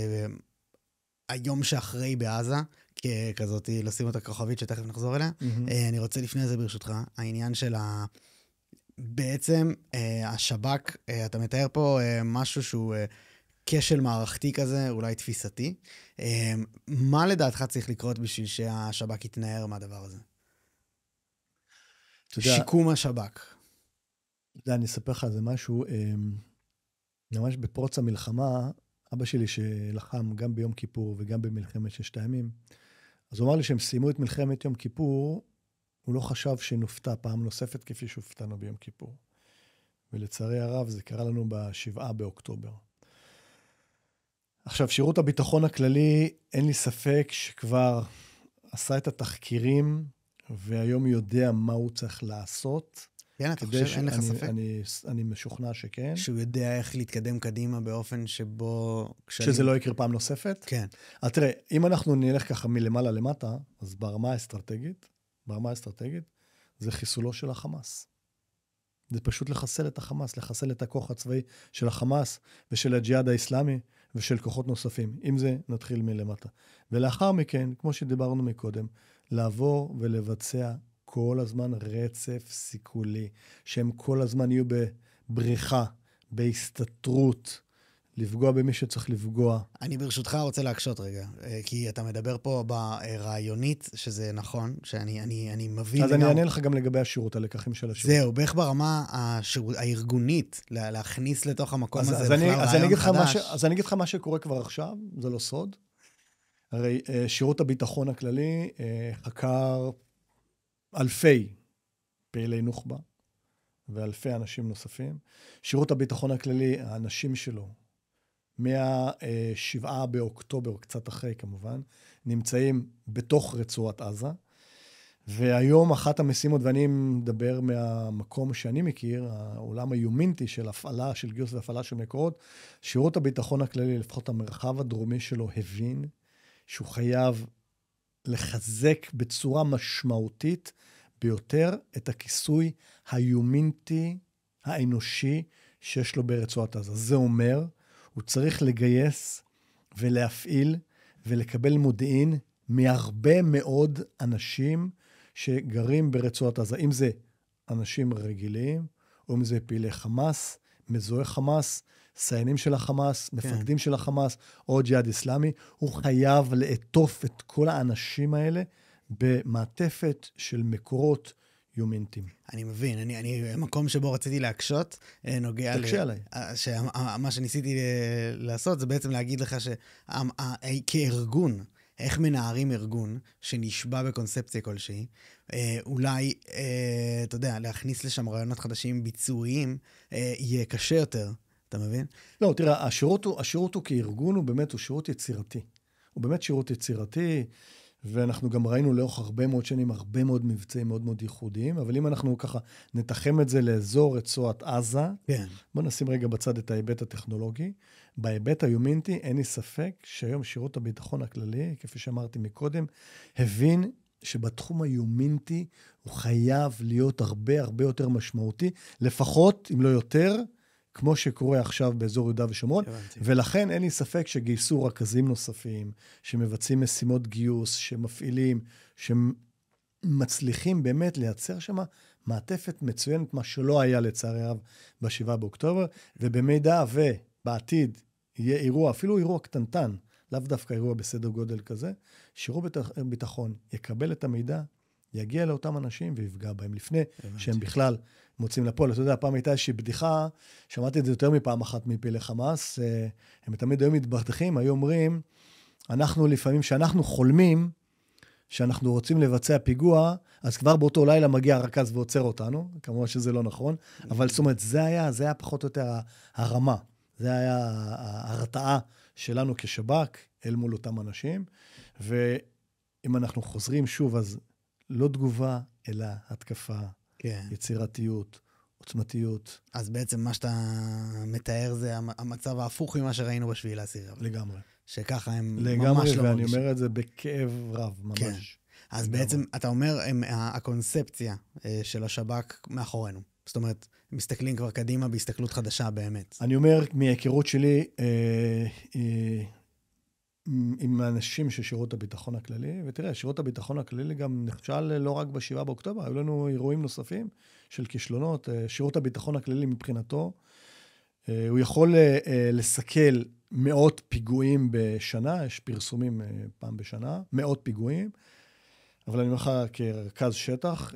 היום שאחרי בעזה, ככזאת, לשים אותה כוכבית שתכף נחזור אליה. אני רוצה לפני זה ברשותך, העניין של בעצם השב"כ, אתה מתאר פה משהו שהוא כשל מערכתי כזה, אולי תפיסתי. מה לדעתך צריך לקרות בשביל שהשב"כ יתנער מהדבר הזה? שיקום השב"כ. אני אספר לך על זה משהו, ממש בפרוץ המלחמה, אבא שלי שלחם גם ביום כיפור וגם במלחמת 6 הימים, אז הוא אמר לי שהם סיימו את מלחמת יום כיפור, הוא לא חשב שנופתע פעם נוספת כפי שהופתענו ביום כיפור. ולצערי הרב זה קרה לנו ב7 באוקטובר. עכשיו, שירות הביטחון הכללי, אין לי ספק שכבר עשה את התחקירים, והיום יודע מה הוא צריך לעשות. כן, אתה חושב, אין לך ספק? אני משוכנע שכן. שהוא יודע איך להתקדם קדימה באופן שבו... שזה לא יקרה פעם נוספת? כן. אז תראה, אם אנחנו נלך ככה מלמעלה למטה, אז ברמה האסטרטגית, זה חיסולו של החמאס. זה פשוט לחסל את החמאס, לחסל את הכוח הצבאי של החמאס ושל הג'יהאד האסלאמי ושל כוחות נוספים. עם זה נתחיל מלמטה. ולאחר מכן, כמו שדיברנו מקודם, לעבור ולבצע כל הזמן רצף סיכולי, שהם כל הזמן יהיו בבריחה, בהסתתרות, לפגוע במי שצריך לפגוע. אני ברשותך רוצה להקשות רגע, כי אתה מדבר פה ברעיונית, שזה נכון, שאני מבין... אז אני אענה לך גם לגבי השירות, הלקחים של השירות. זהו, בערך ברמה הארגונית, להכניס לתוך המקום הזה בכלל רעיון חדש. אז אני אגיד לך מה שקורה כבר עכשיו, זה לא סוד. הרי שירות הביטחון הכללי חקר אלפי פעילי נוח'בה, ואלפי אנשים נוספים. שירות הביטחון הכללי, האנשים שלו, מה-7 באוקטובר, קצת אחרי כמובן, נמצאים בתוך רצועת עזה, והיום אחת המשימות, ואני מדבר מהמקום שאני מכיר, העולם היומינטי של הפעלה, של גיוס והפעלה של מקורות, שירות הביטחון הכללי, לפחות המרחב הדרומי שלו, הבין שהוא חייב לחזק בצורה משמעותית ביותר את הכיסוי היומינטי האנושי שיש לו ברצועת עזה. זה אומר, הוא צריך לגייס ולהפעיל ולקבל מודיעין מהרבה מאוד אנשים שגרים ברצועת עזה. אם זה אנשים רגילים, או אם זה פעילי חמאס, מזוהי חמאס, סיינים של החמאס, מפקדים של החמאס, או ג'יהאד אסלאמי, הוא חייב לעטוף את כל האנשים האלה במעטפת של מקורות יומינטיים. אני מבין, המקום שבו רציתי להקשות, נוגע... תקשה עליי. מה שניסיתי לעשות, זה בעצם להגיד לך שכארגון, איך מנערים ארגון שנשבע בקונספציה כלשהי, אולי, אתה יודע, להכניס לשם רעיונות חדשים ביצועיים, יהיה קשה יותר. אתה מבין? לא, תראה, השירות הוא כארגון, הוא שירות יצירתי. הוא באמת שירות יצירתי, ואנחנו גם ראינו לאורך הרבה מאוד שנים, הרבה מאוד מבצעים מאוד מאוד ייחודיים, אבל אם אנחנו ככה נתחם את זה לאזור רצועת עזה, כן. בוא נשים רגע בצד את ההיבט הטכנולוגי. בהיבט היומינטי, אין לי ספק שהיום שירות הביטחון הכללי, כפי שאמרתי מקודם, הבין שבתחום היומינטי הוא חייב להיות הרבה הרבה יותר משמעותי, לפחות, אם לא יותר, כמו שקורה עכשיו באזור יהודה ושומרון, ולכן אין לי ספק שגייסו רכזים נוספים, שמבצעים משימות גיוס, שמפעילים, שמצליחים באמת לייצר שם מעטפת מצוינת, מה שלא היה לצערי הרב ב7 באוקטובר, ובמידה ובעתיד יהיה אירוע, אפילו אירוע קטנטן, לאו דווקא אירוע בסדר גודל כזה, שירות ביטחון יקבל את המידע, יגיע לאותם אנשים ויפגע בהם לפני שהם בכלל מוצאים לפועל. אתה יודע, פעם הייתה איזושהי בדיחה, שמעתי את זה יותר מפעם אחת מפעילי חמאס, הם תמיד היו מתבדחים, היו אומרים, אנחנו לפעמים, שאנחנו חולמים, שאנחנו רוצים לבצע פיגוע, אז כבר באותו לילה מגיע הרכז ועוצר אותנו, כמובן שזה לא נכון, אבל זאת אומרת, זה היה פחות או יותר הרמה, זה היה ההרתעה שלנו כשב"כ, אל מול אותם אנשים, ואם אנחנו חוזרים שוב, אז לא תגובה, אלא התקפה, כן. יצירתיות, עוצמתיות. אז בעצם מה שאתה מתאר זה המצב ההפוך ממה שראינו בשביעי לעשירי. לגמרי. שככה הם ממש לא לגמרי, מרגישים. ואני אומר את זה בכאב רב, ממש. כן. אז לגמרי. בעצם, אתה אומר, הקונספציה של השב"כ מאחורינו. זאת אומרת, מסתכלים כבר קדימה בהסתכלות חדשה באמת. אני אומר, מההיכרות שלי, עם האנשים של שירות הביטחון הכללי, ותראה, שירות הביטחון הכללי גם נכשל לא רק ב7 באוקטובר, היו לנו אירועים נוספים של כישלונות. שירות הביטחון הכללי מבחינתו, הוא יכול לסכל מאות פיגועים בשנה, יש פרסומים פעם בשנה, מאות פיגועים, אבל אני אומר לך, כרכז שטח,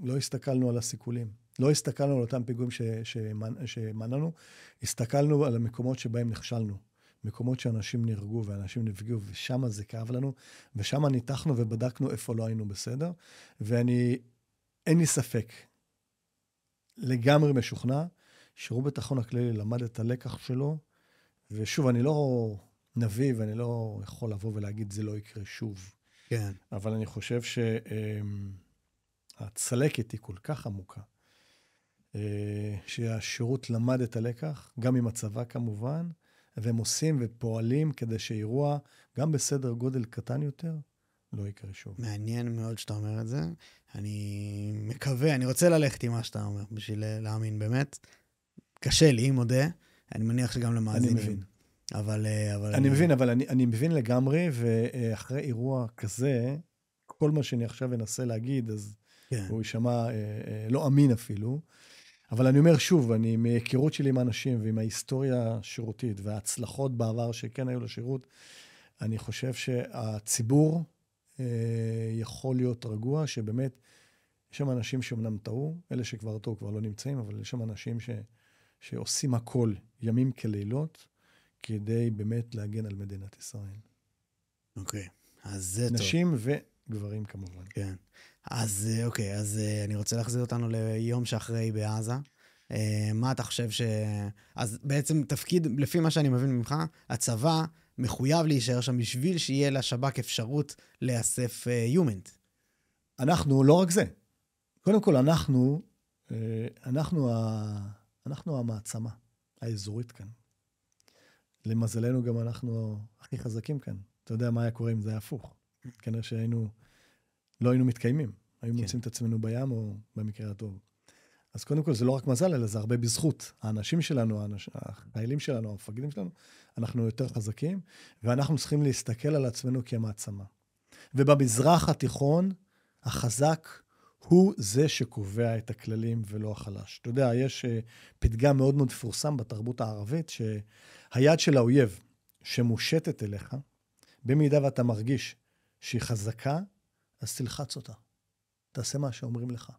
לא הסתכלנו על הסיכולים. לא הסתכלנו על אותם פיגועים שמנענו, הסתכלנו על המקומות שבהם נכשלנו. מקומות שאנשים נהרגו ואנשים נפגעו, ושם זה כאב לנו, ושם ניתחנו ובדקנו איפה לא היינו בסדר, אין לי ספק, לגמרי משוכנע, שירות הביטחון הכללי למד את הלקח שלו, ושוב, אני לא נביא, ואני לא יכול לבוא ולהגיד, זה לא יקרה שוב. כן. אבל אני חושב שהצלקת היא כל כך עמוקה, שהשירות למד את הלקח, גם עם הצבא כמובן, והם עושים ופועלים כדי שאירוע, גם בסדר גודל קטן יותר, לא יקרה שוב. מעניין מאוד שאתה אומר את זה. אני מקווה, אני רוצה ללכת עם מה שאתה אומר, בשביל להאמין באמת. קשה לי, מודה. אני מניח שגם למאזינים. אני מבין. אני מבין, אבל אני מבין לגמרי, ואחרי אירוע כזה, כל מה שאני עכשיו אנסה להגיד, אז כן. הוא יישמע לא אמין אפילו. אבל אני אומר שוב, אני מהיכרות שלי עם האנשים ועם ההיסטוריה השירותית וההצלחות בעבר שכן היו לשירות, אני חושב שהציבור יכול להיות רגוע, שבאמת יש שם אנשים שאומנם טעו, אלה שכבר טעו כבר לא נמצאים, אבל יש שם אנשים שעושים הכל ימים כלילות, כדי באמת להגן על מדינת ישראל. אוקיי, אז זה טוב. נשים וגברים כמובן. כן. אז אוקיי, אז אני רוצה להחזיר אותנו ליום שאחרי בעזה. מה אתה חושב אז בעצם תפקיד, לפי מה שאני מבין ממך, הצבא מחויב להישאר שם בשביל שיהיה לשב"כ אפשרות לאסף יומנט. אנחנו, לא רק זה. קודם כל, אנחנו המעצמה האזורית כאן. למזלנו גם אנחנו הכי חזקים כאן. אתה יודע מה היה קורה אם זה היה הפוך. כנראה לא היינו מתקיימים. היו מוצאים את עצמנו בים או במקרה הטוב. אז קודם כל זה לא רק מזל, אלא זה הרבה בזכות. האנשים שלנו, החיילים שלנו, המפקדים שלנו, אנחנו יותר חזקים, ואנחנו צריכים להסתכל על עצמנו כמעצמה. ובמזרח התיכון, החזק הוא זה שקובע את הכללים ולא החלש. אתה יודע, יש פתגם מאוד מאוד מפורסם בתרבות הערבית, שהיד של האויב שמושטת אליך, במידה ואתה מרגיש שהיא חזקה, אז תלחץ אותה. תעשה מה שאומרים לך.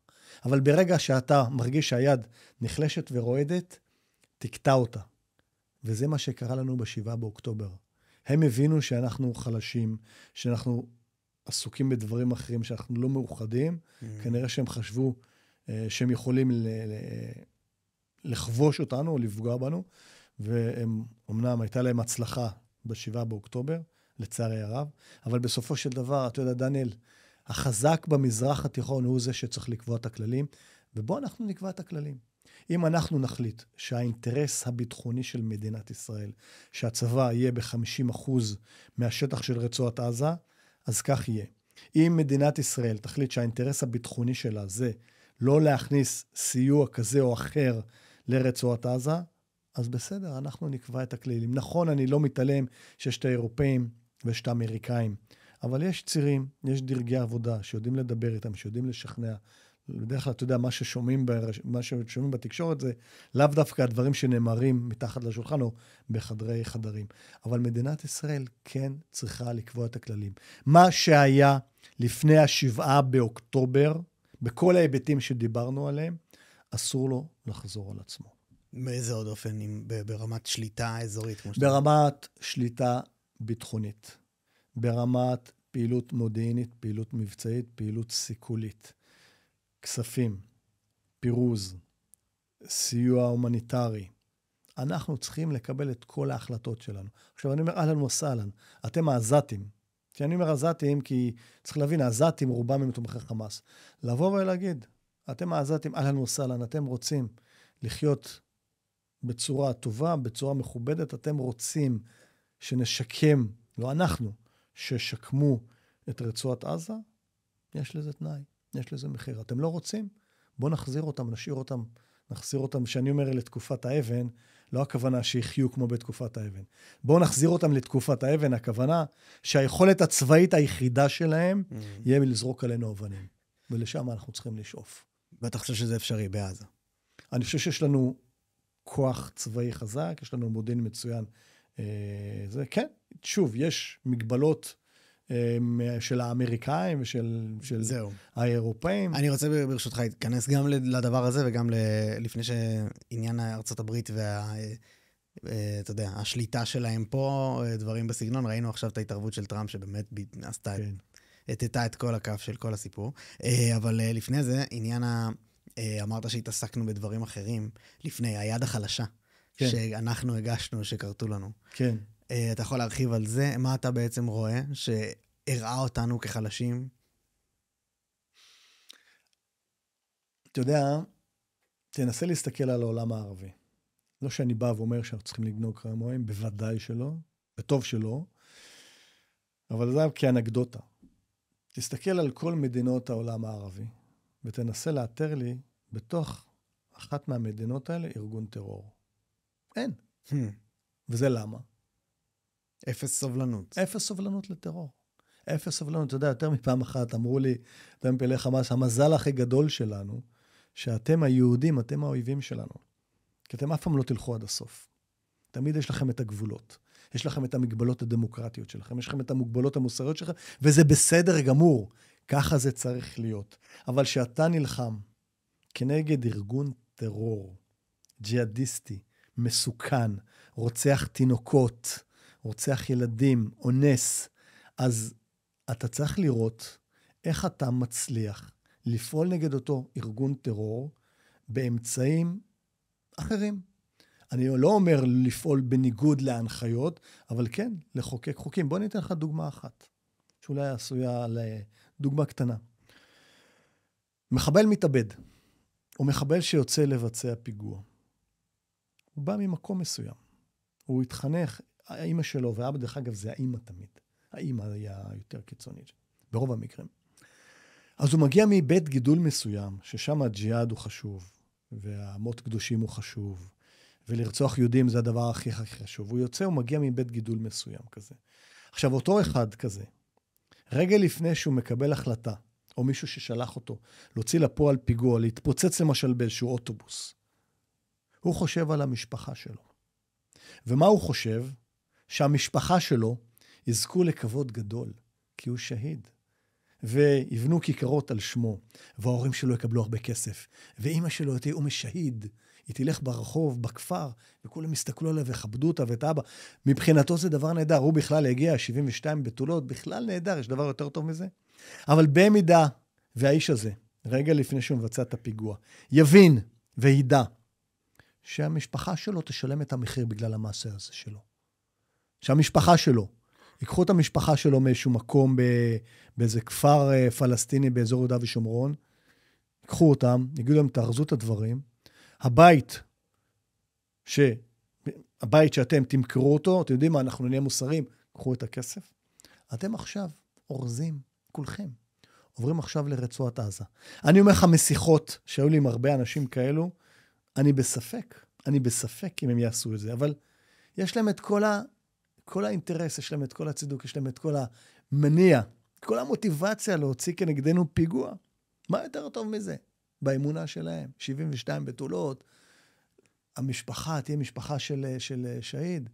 אבל ברגע שאתה מרגיש שהיד נחלשת ורועדת, תקטע אותה. וזה מה שקרה לנו ב7 באוקטובר. הם הבינו שאנחנו חלשים, שאנחנו עסוקים בדברים אחרים, שאנחנו לא מאוחדים. כנראה שהם חשבו שהם יכולים לכבוש אותנו או לפגוע בנו, והם, אמנם הייתה להם הצלחה ב7 באוקטובר, לצערי הרב. אבל בסופו של דבר, אתה יודע, דניאל, החזק במזרח התיכון הוא זה שצריך לקבוע את הכללים, ובוא אנחנו נקבע את הכללים. אם אנחנו נחליט שהאינטרס הביטחוני של מדינת ישראל, שהצבא יהיה ב-50% מהשטח של רצועת עזה, אז כך יהיה. אם מדינת ישראל תחליט שהאינטרס הביטחוני שלה זה לא להכניס סיוע כזה או אחר לרצועת עזה, אז בסדר, אנחנו נקבע את הכללים. נכון, אני לא מתעלם שיש את האירופאים ויש את האמריקאים, אבל יש צירים, יש דרגי עבודה שיודעים לדבר איתם, שיודעים לשכנע. בדרך כלל, אתה יודע, מה ששומעים בתקשורת זה לאו דווקא הדברים שנאמרים מתחת לשולחן או בחדרי חדרים. אבל מדינת ישראל כן צריכה לקבוע את הכללים. מה שהיה לפני 7 באוקטובר, בכל ההיבטים שדיברנו עליהם, אסור לו לחזור על עצמו. באיזה עוד אופן? ברמת שליטה אזורית? ברמת שליטה ביטחונית. ברמת פעילות מודיעינית, פעילות מבצעית, פעילות סיכולית. כספים, פירוז, סיוע הומניטרי. אנחנו צריכים לקבל את כל ההחלטות שלנו. עכשיו אני אומר, אהלן וסהלן, אתם העזתים. כשאני אומר עזתים, כי צריך להבין, העזתים רובם הם תומכי חמאס. לבוא ולהגיד, אתם העזתים, אהלן וסהלן, אתם רוצים לחיות בצורה טובה, בצורה מכובדת, אתם רוצים שנשקם, לא אנחנו, ששקמו את רצועת עזה, יש לזה תנאי. יש לזה מחיר. אתם לא רוצים? בואו נחזיר אותם, נשאיר אותם, נחזיר אותם. שאני אומר לתקופת האבן, לא הכוונה שיחיו כמו בתקופת האבן. בואו נחזיר אותם לתקופת האבן, הכוונה שהיכולת הצבאית היחידה שלהם יהיה לזרוק עלינו אבנים. ולשם אנחנו צריכים לשאוף. ואתה חושב שזה אפשרי בעזה? אני חושב שיש לנו כוח צבאי חזק, יש לנו מודיעין מצוין. זה, כן, שוב, יש מגבלות של האמריקאים ושל האירופאים. אני רוצה ברשותך להתכנס גם לדבר הזה וגם לפני שעניין ארצות הברית אתה יודע, השליטה שלהם פה, דברים בסגנון, ראינו עכשיו את ההתערבות של טראמפ שבאמת עשתה, התתה את כל הכף של כל הסיפור. אבל לפני זה, אמרת שהתעסקנו בדברים אחרים, לפני היד החלשה, שאנחנו הגשנו, שקרתו לנו. כן. אתה יכול להרחיב על זה? מה אתה בעצם רואה שהראה אותנו כחלשים? אתה יודע, תנסה להסתכל על העולם הערבי. לא שאני בא ואומר שאנחנו צריכים לגנוב כמוהם, בוודאי שלא, וטוב שלא, אבל זה כאנקדוטה. תסתכל על כל מדינות העולם הערבי, ותנסה לאתר לי בתוך אחת מהמדינות האלה ארגון טרור. אין. וזה למה? אפס סובלנות. אפס סובלנות לטרור. אפס סובלנות. אתה יודע, יותר מפעם אחת אמרו לי, אתם פעילי חמאס, המזל הכי גדול שלנו, שאתם היהודים, אתם האויבים שלנו. כי אתם אף פעם לא תלכו עד הסוף. תמיד יש לכם את הגבולות. יש לכם את המגבלות הדמוקרטיות שלכם. יש לכם את המוגבלות המוסריות שלכם, וזה בסדר גמור. ככה זה צריך להיות. אבל שאתה נלחם כנגד ארגון טרור, ג'יהאדיסטי, מסוכן, רוצח תינוקות, רוצח ילדים, אונס, אז אתה צריך לראות איך אתה מצליח לפעול נגד אותו ארגון טרור באמצעים אחרים. אני לא אומר לפעול בניגוד להנחיות, אבל כן, לחוקק חוקים. בוא ניתן לך דוגמה אחת, שאולי עשויה לדוגמה קטנה. מחבל מתאבד, או מחבל שיוצא לבצע פיגוע. הוא בא ממקום מסוים. הוא התחנך, האמא שלו, ואבא דרך אגב זה האמא תמיד. האמא היה יותר קיצונית, ברוב המקרים. אז הוא מגיע מבית גידול מסוים, ששם הג'יהאד הוא חשוב, והמות קדושים הוא חשוב, ולרצוח יהודים זה הדבר הכי חשוב. הוא יוצא, הוא מגיע מבית גידול מסוים כזה. עכשיו, אותו אחד כזה, רגע לפני שהוא מקבל החלטה, או מישהו ששלח אותו, להוציא לפועל פיגוע, להתפוצץ למשל באיזשהו אוטובוס, הוא חושב על המשפחה שלו. ומה הוא חושב? שהמשפחה שלו יזכו לכבוד גדול, כי הוא שהיד. ויבנו כיכרות על שמו, וההורים שלו יקבלו הרבה כסף. ואמא שלו תהיה שהיד, היא תלך ברחוב, בכפר, וכולם יסתכלו עליה וכבדו אותה ואת אבא. מבחינתו זה דבר נהדר, הוא בכלל הגיע 72 בתולות, בכלל נהדר, יש דבר יותר טוב מזה. אבל במידה, והאיש הזה, רגע לפני שהוא מבצע את הפיגוע, יבין וידע, שהמשפחה שלו תשלם את המחיר בגלל המעשה הזה שלו. שהמשפחה שלו ייקחו את המשפחה שלו מאיזשהו מקום באיזה כפר פלסטיני באזור יהודה ושומרון, ייקחו אותם, יגידו להם, תארזו את הדברים. הבית שאתם תמכרו אותו, אתם יודעים מה, אנחנו נהיה מוסריים, קחו את הכסף. אתם עכשיו אורזים, כולכם, עוברים עכשיו לרצועת עזה. אני אומר לך, משיחות שהיו לי עם הרבה אנשים כאלו, אני בספק אם הם יעשו את זה, אבל יש להם את כל האינטרס, יש להם את כל הצידוק, יש להם את כל המניע, כל המוטיבציה להוציא כנגדנו פיגוע. מה יותר טוב מזה? באמונה שלהם, 72 בתולות, המשפחה תהיה משפחה של שהיד.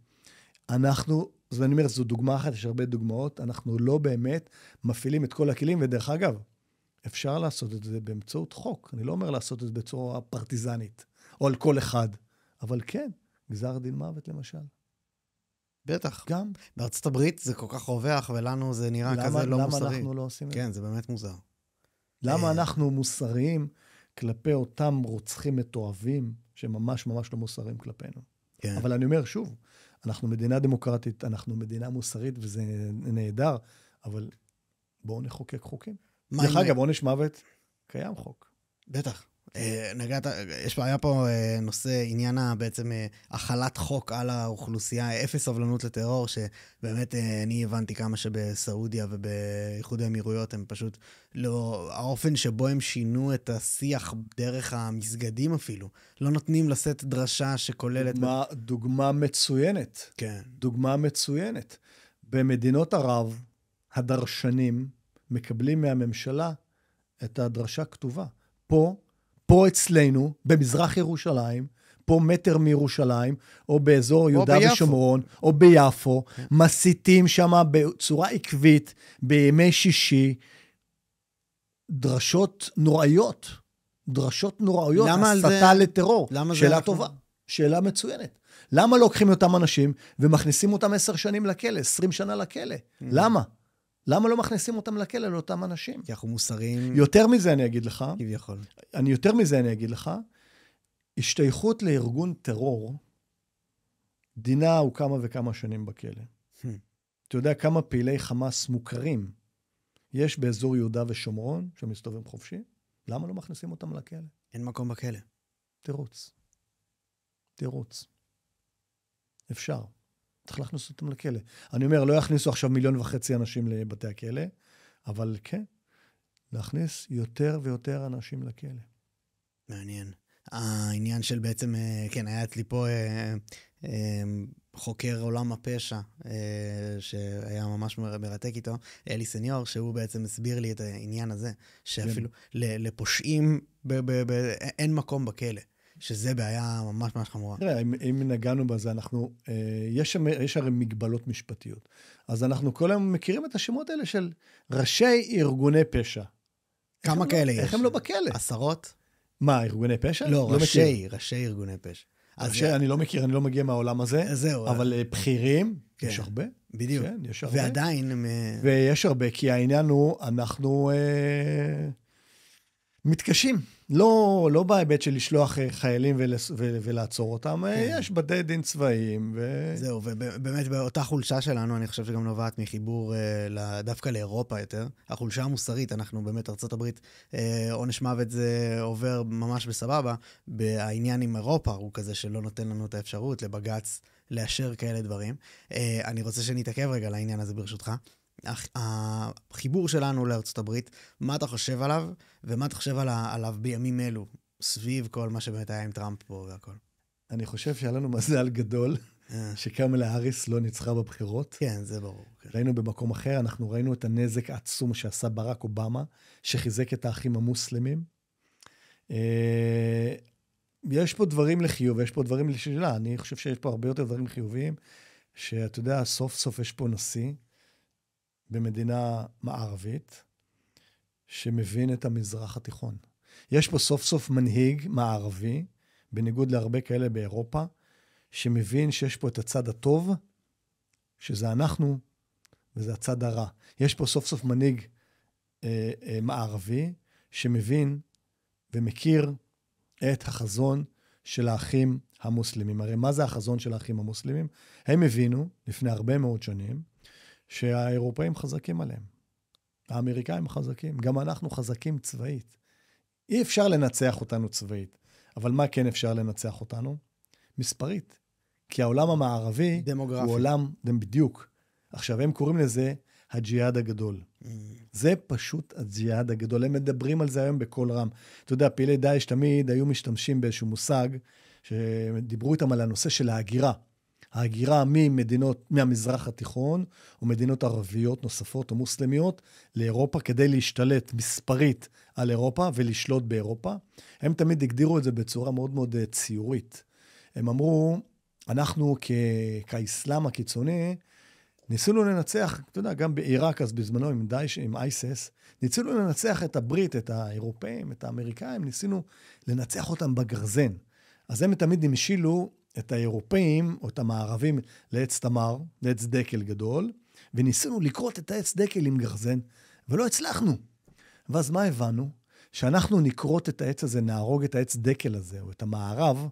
אז אני אומר, זו דוגמה אחת, יש הרבה דוגמאות, אנחנו לא באמת מפעילים את כל הכלים, ודרך אגב, אפשר לעשות את זה באמצעות חוק. אני לא אומר לעשות את זה בצורה פרטיזנית, או על כל אחד, אבל כן, גזר דין מוות למשל. בטח. גם. בארצות הברית זה כל כך רווח, ולנו זה נראה כזה לא מוסרי. למה אנחנו לא עושים את זה? כן, זה באמת מוזר. למה אנחנו מוסריים כלפי אותם רוצחים מתועבים, שממש ממש לא מוסריים כלפינו? כן. אבל אני אומר שוב, אנחנו מדינה דמוקרטית, אנחנו מדינה מוסרית, וזה נהדר, אבל בואו נחוקק חוקים. דרך אגב, עונש מוות, קיים חוק. בטח. היה פה נושא, עניין בעצם החלת חוק על האוכלוסייה, אפס סבלנות לטרור, שבאמת אני הבנתי כמה שבסעודיה ובאיחוד האמירויות הם פשוט לא, האופן שבו הם שינו את השיח דרך המסגדים אפילו, לא נותנים לשאת דרשה שכוללת... דוגמה מצוינת. כן. דוגמה מצוינת. במדינות ערב, הדרשנים מקבלים מהממשלה את הדרשה כתובה. פה אצלנו, במזרח ירושלים, פה מטר מירושלים, או באזור יהודה ושומרון, או ביפו, מסיתים שם בצורה עקבית, בימי שישי, דרשות נוראיות, הסתה לטרור. שאלה טובה, שאלה מצוינת. למה לוקחים אותם אנשים ומכניסים אותם 10 שנים לכלא, 20 שנה לכלא? למה? למה לא מכניסים אותם לכלא לאותם אנשים? כי אנחנו מוסריים. יותר מזה אני אגיד לך. כביכול. יותר מזה אני אגיד לך, השתייכות לארגון טרור, דינה הוא כמה וכמה שנים בכלא. אתה יודע כמה פעילי חמאס מוכרים יש באזור יהודה ושומרון, שמסתובבים חופשי? למה לא מכניסים אותם לכלא? אין מקום בכלא. תירוץ. אפשר. צריך להכניס אותם לכלא. אני אומר, לא יכניסו עכשיו 1.5 מיליון אנשים לבתי הכלא, אבל כן, להכניס יותר ויותר אנשים לכלא. מעניין. העניין של בעצם, כן, היה אצלי פה חוקר עולם הפשע, שהיה ממש מרתק איתו, אלי סניור, שהוא בעצם הסביר לי את העניין הזה, שאפילו לפושעים אין מקום בכלא. שזה בעיה ממש ממש חמורה. תראה, אם נגענו בזה, יש הרי מגבלות משפטיות. אז אנחנו כל היום מכירים את השמות האלה של ראשי ארגוני פשע. כמה כאלה יש? איך הם לא בכלא? עשרות? מה, ארגוני פשע? לא, ראשי ארגוני פשע. אני לא מכיר, אני לא מגיע מהעולם הזה. זהו. אבל בכירים, יש הרבה. בדיוק. כן, יש הרבה. ועדיין הם... ויש הרבה, כי העניין הוא, אנחנו מתקשים. לא בהיבט של לשלוח חיילים ולעצור אותם, יש בתי דין צבאיים. זהו, ובאמת באותה חולשה שלנו, אני חושב שגם נובעת מחיבור דווקא לאירופה יותר. החולשה המוסרית, אנחנו באמת ארצות הברית, עונש מוות זה עובר ממש בסבבה, העניין עם אירופה הוא כזה שלא נותן לנו את האפשרות לבגץ לאשר כאלה דברים. אני רוצה שנתעכב רגע לעניין הזה ברשותך. החיבור שלנו לארצות הברית, מה אתה חושב עליו, ומה אתה חושב עליו בימים אלו, סביב כל מה שבאמת היה עם טראמפ פה והכל? אני חושב שהיה לנו מזל גדול, שקמלה האריס לא ניצחה בבחירות. כן, זה ברור. ראינו במקום אחר, אנחנו ראינו את הנזק העצום שעשה ברק אובמה, שחיזק את האחים המוסלמים. יש פה דברים לחיוב, ויש פה דברים לשאלה. אני חושב שיש פה הרבה יותר דברים חיוביים, שאתה יודע, סוף סוף יש פה נשיא, במדינה מערבית, שמבין את המזרח התיכון. יש פה סוף סוף מנהיג מערבי, בניגוד להרבה כאלה באירופה, שמבין שיש פה את הצד הטוב, שזה אנחנו, וזה הצד הרע. יש פה סוף סוף מנהיג מערבי, שמבין ומכיר את החזון של האחים המוסלמים. הרי מה זה החזון של האחים המוסלמים? הם הבינו, לפני הרבה מאוד שנים, שהאירופאים חזקים עליהם. האמריקאים חזקים, גם אנחנו חזקים צבאית. אי אפשר לנצח אותנו צבאית, אבל מה כן אפשר לנצח אותנו? מספרית. כי העולם המערבי דמוגרפי. הוא עולם, בדיוק. עכשיו, הם קוראים לזה הג'יהאד הגדול. זה פשוט הג'יהאד הגדול. הם מדברים על זה היום בכל רם. אתה יודע, פעילי דאעש תמיד היו משתמשים באיזשהו מושג, שדיברו איתם על הנושא של ההגירה. ההגירה ממדינות, מהמזרח התיכון, ומדינות ערביות נוספות או מוסלמיות, לאירופה, כדי להשתלט מספרית על אירופה ולשלוט באירופה. הם תמיד הגדירו את זה בצורה מאוד מאוד ציורית. הם אמרו, אנחנו כאסלאם הקיצוני, ניסינו לנצח, אתה יודע, גם בעיראק אז בזמנו עם דאעש, עם אייסס, ניסינו לנצח את הברית, את האירופאים, את האמריקאים, ניסינו לנצח אותם בגרזן. אז הם תמיד המשילו את האירופאים, או את המערבים, לעץ תמר, לעץ דקל גדול, וניסינו לקרות את העץ דקל עם גרזן, ולא הצלחנו. ואז מה הבנו? שאנחנו נקרות את העץ הזה, נהרוג את העץ דקל הזה, או את המערב,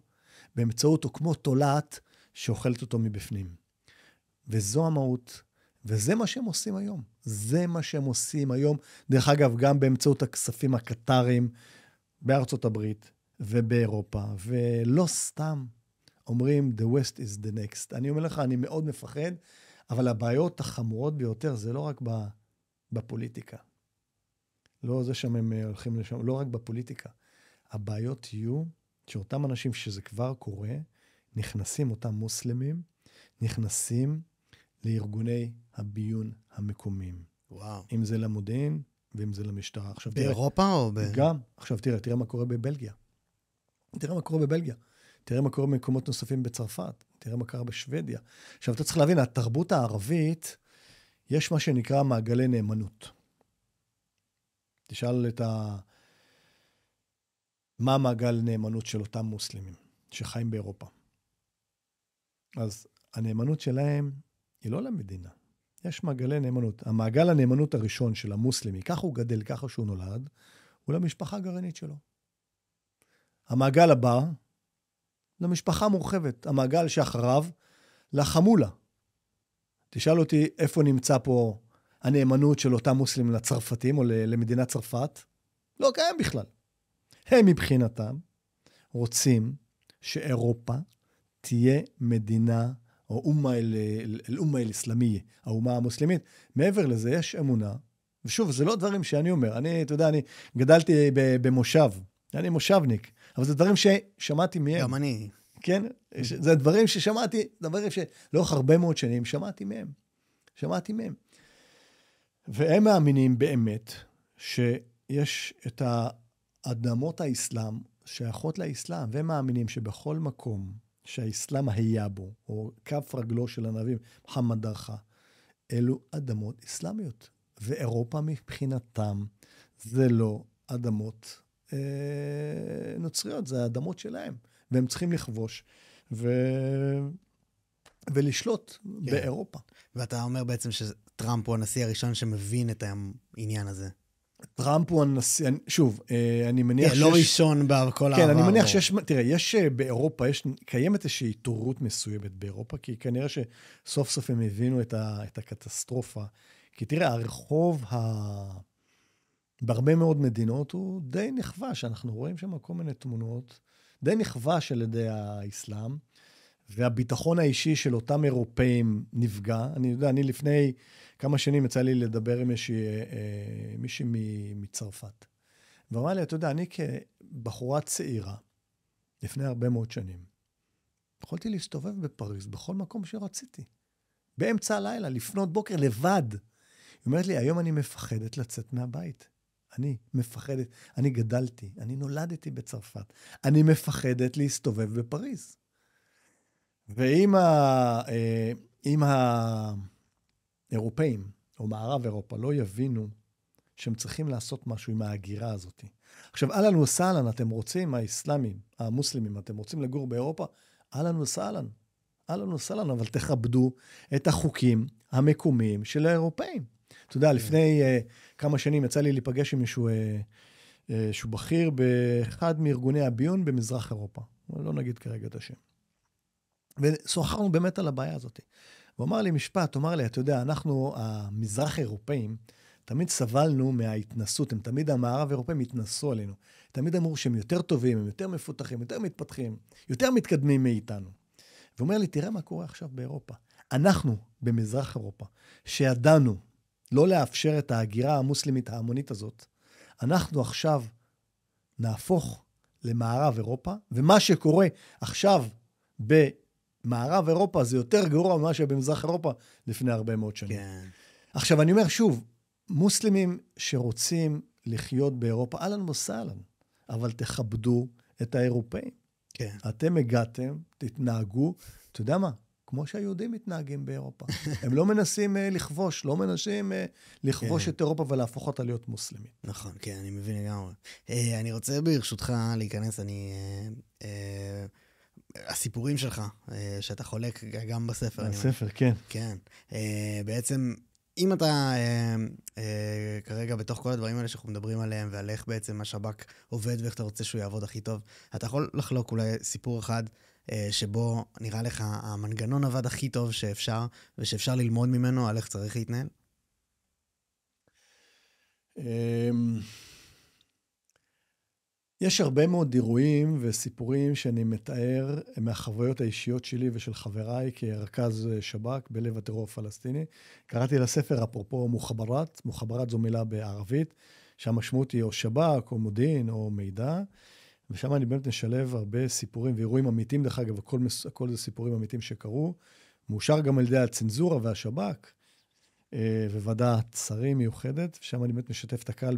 באמצעות או כמו תולעת שאוכלת אותו מבפנים. וזו המהות, וזה מה שהם עושים היום. זה מה שהם עושים היום, דרך אגב, גם באמצעות הכספים הקטריים, בארצות הברית ובאירופה, ולא סתם אומרים, the West is the next. אני אומר לך, אני מאוד מפחד, אבל הבעיות החמורות ביותר, זה לא רק בפוליטיקה. לא זה שהם הולכים לשם, לא רק בפוליטיקה. הבעיות יהיו שאותם אנשים שזה כבר קורה, נכנסים אותם מוסלמים, נכנסים לארגוני הביון המקומיים. וואו. אם זה למודיעין, ואם זה למשטרה. עכשיו, באירופה או גם. עכשיו תראה מה קורה בבלגיה. תראה מה קורה בבלגיה. תראה מה קורה במקומות נוספים בצרפת. תראה מה קרה בשוודיה. עכשיו, אתה צריך להבין, התרבות הערבית, יש מה שנקרא מעגלי נאמנות. תשאל מה מעגל נאמנות של אותם מוסלמים שחיים באירופה. אז הנאמנות שלהם היא לא למדינה. יש מעגלי נאמנות. המעגל הנאמנות הראשון של המוסלמי, ככה הוא גדל, ככה שהוא נולד, הוא למשפחה הגרעינית שלו. המעגל הבא, למשפחה מורחבת. המעגל שאחריו, לחמולה. תשאל אותי איפה נמצא פה הנאמנות של אותם מוסלמים לצרפתים או למדינת צרפת. לא קיים בכלל. הם מבחינתם רוצים שאירופה תהיה מדינה, או אומה אל-אסלאמיה, האומה המוסלמית. מעבר לזה יש אמונה, ושוב, זה לא דברים שאני אומר. אתה יודע, אני גדלתי במושב, אני מושבניק, אבל זה דברים ששמעתי מהם. גם אני. כן? זה דברים ששמעתי, דברים שלאורך הרבה מאוד שנים שמעתי מהם. והם מאמינים באמת שיש את האדמות האסלאם שייכות לאסלאם, והם מאמינים שבכל מקום שהאסלאם היה בו, או כף רגלו של הנביא מוחמד דרכה, אלו אדמות אסלאמיות. ואירופה מבחינתם זה לא אדמות נוצריות, זה האדמות שלהם. והם צריכים לכבוש ולשלוט באירופה. ואתה אומר בעצם שטראמפ הוא הנשיא הראשון שמבין את העניין הזה. טראמפ הוא הנשיא, שוב, אני מניח לא ראשון בכל העבר. כן, אני מניח שיש, תראה, יש באירופה, קיימת איזושהי התעוררות מסוימת באירופה, כי כנראה שסוף סוף הם הבינו את הקטסטרופה. כי תראה, הרחוב בהרבה מאוד מדינות הוא די נכבש, אנחנו רואים שם כל מיני תמונות, די נכבש על ידי האסלאם, והביטחון האישי של אותם אירופאים נפגע. אני יודע, אני לפני כמה שנים יצא לי לדבר עם מישהי מצרפת. ואמרה לי, אתה יודע, אני כבחורה צעירה, לפני הרבה מאוד שנים, יכולתי להסתובב בפריז בכל מקום שרציתי. באמצע הלילה, לפנות בוקר, לבד. היא אומרת לי, היום אני מפחדת לצאת מהבית. אני מפחדת, אני גדלתי, אני נולדתי בצרפת. אני מפחדת להסתובב בפריז. ואם האירופאים, או מערב אירופה, לא יבינו שהם צריכים לעשות משהו עם ההגירה הזאת. עכשיו, אהלן וסהלן, אתם רוצים, האסלאמים, המוסלמים, אתם רוצים לגור באירופה, אהלן וסהלן, אבל תכבדו את החוקים המקומיים של האירופאים. אתה יודע, לפני כמה שנים יצא לי להיפגש עם מישהו בכיר באחד מארגוני הביון במזרח אירופה. לא נגיד כרגע את השם. ושוחחנו באמת על הבעיה הזאת. הוא אמר לי משפט, הוא אמר לי, אתה יודע, אנחנו, המזרח אירופאים, תמיד סבלנו מההתנסות, הם תמיד המערב אירופאים התנסו עלינו. תמיד אמרו שהם יותר טובים, הם יותר מפותחים, יותר מתפתחים, יותר מתקדמים מאיתנו. והוא אומר לי, תראה מה קורה עכשיו באירופה. אנחנו, במזרח אירופה, שידענו לא לאפשר את ההגירה המוסלמית ההמונית הזאת, אנחנו עכשיו נהפוך למערב אירופה, ומה שקורה עכשיו במערב אירופה זה יותר גרוע ממה שבמזרח אירופה לפני הרבה מאוד שנים. כן. עכשיו, אני אומר שוב, מוסלמים שרוצים לחיות באירופה, אהלן וסהלן, אבל תכבדו את האירופאים. כן. אתם הגעתם, תתנהגו, אתה יודע מה? כמו שהיהודים מתנהגים באירופה. הם לא מנסים לכבוש, לא מנסים לכבוש את אירופה ולהפוך אותה להיות מוסלמית. נכון, כן, אני מבין לגמרי. אני רוצה ברשותך להיכנס, הסיפורים שלך, שאתה חולק גם בספר. בספר, כן. כן. בעצם, אם אתה כרגע בתוך כל הדברים האלה שאנחנו מדברים עליהם, ועל איך בעצם השב"כ עובד ואיך אתה רוצה שהוא יעבוד הכי טוב, אתה יכול לחלוק אולי סיפור אחד שבו נראה לך המנגנון עבד הכי טוב שאפשר, ושאפשר ללמוד ממנו על איך צריך להתנהל? יש הרבה מאוד אירועים וסיפורים שאני מתאר מהחוויות האישיות שלי ושל חבריי כרכז שב"כ בלב הטרור הפלסטיני. קראתי לספר אפרופו מוחברת, מוחברת זו מילה בערבית, שהמשמעות היא או שב"כ או מודיעין או מידע, ושם אני באמת משלב הרבה סיפורים ואירועים אמיתיים, דרך אגב, הכל זה סיפורים אמיתיים שקרו, מאושר גם על ידי הצנזורה והשב"כ, וועדת שרים מיוחדת, ושם אני באמת משתף את הקהל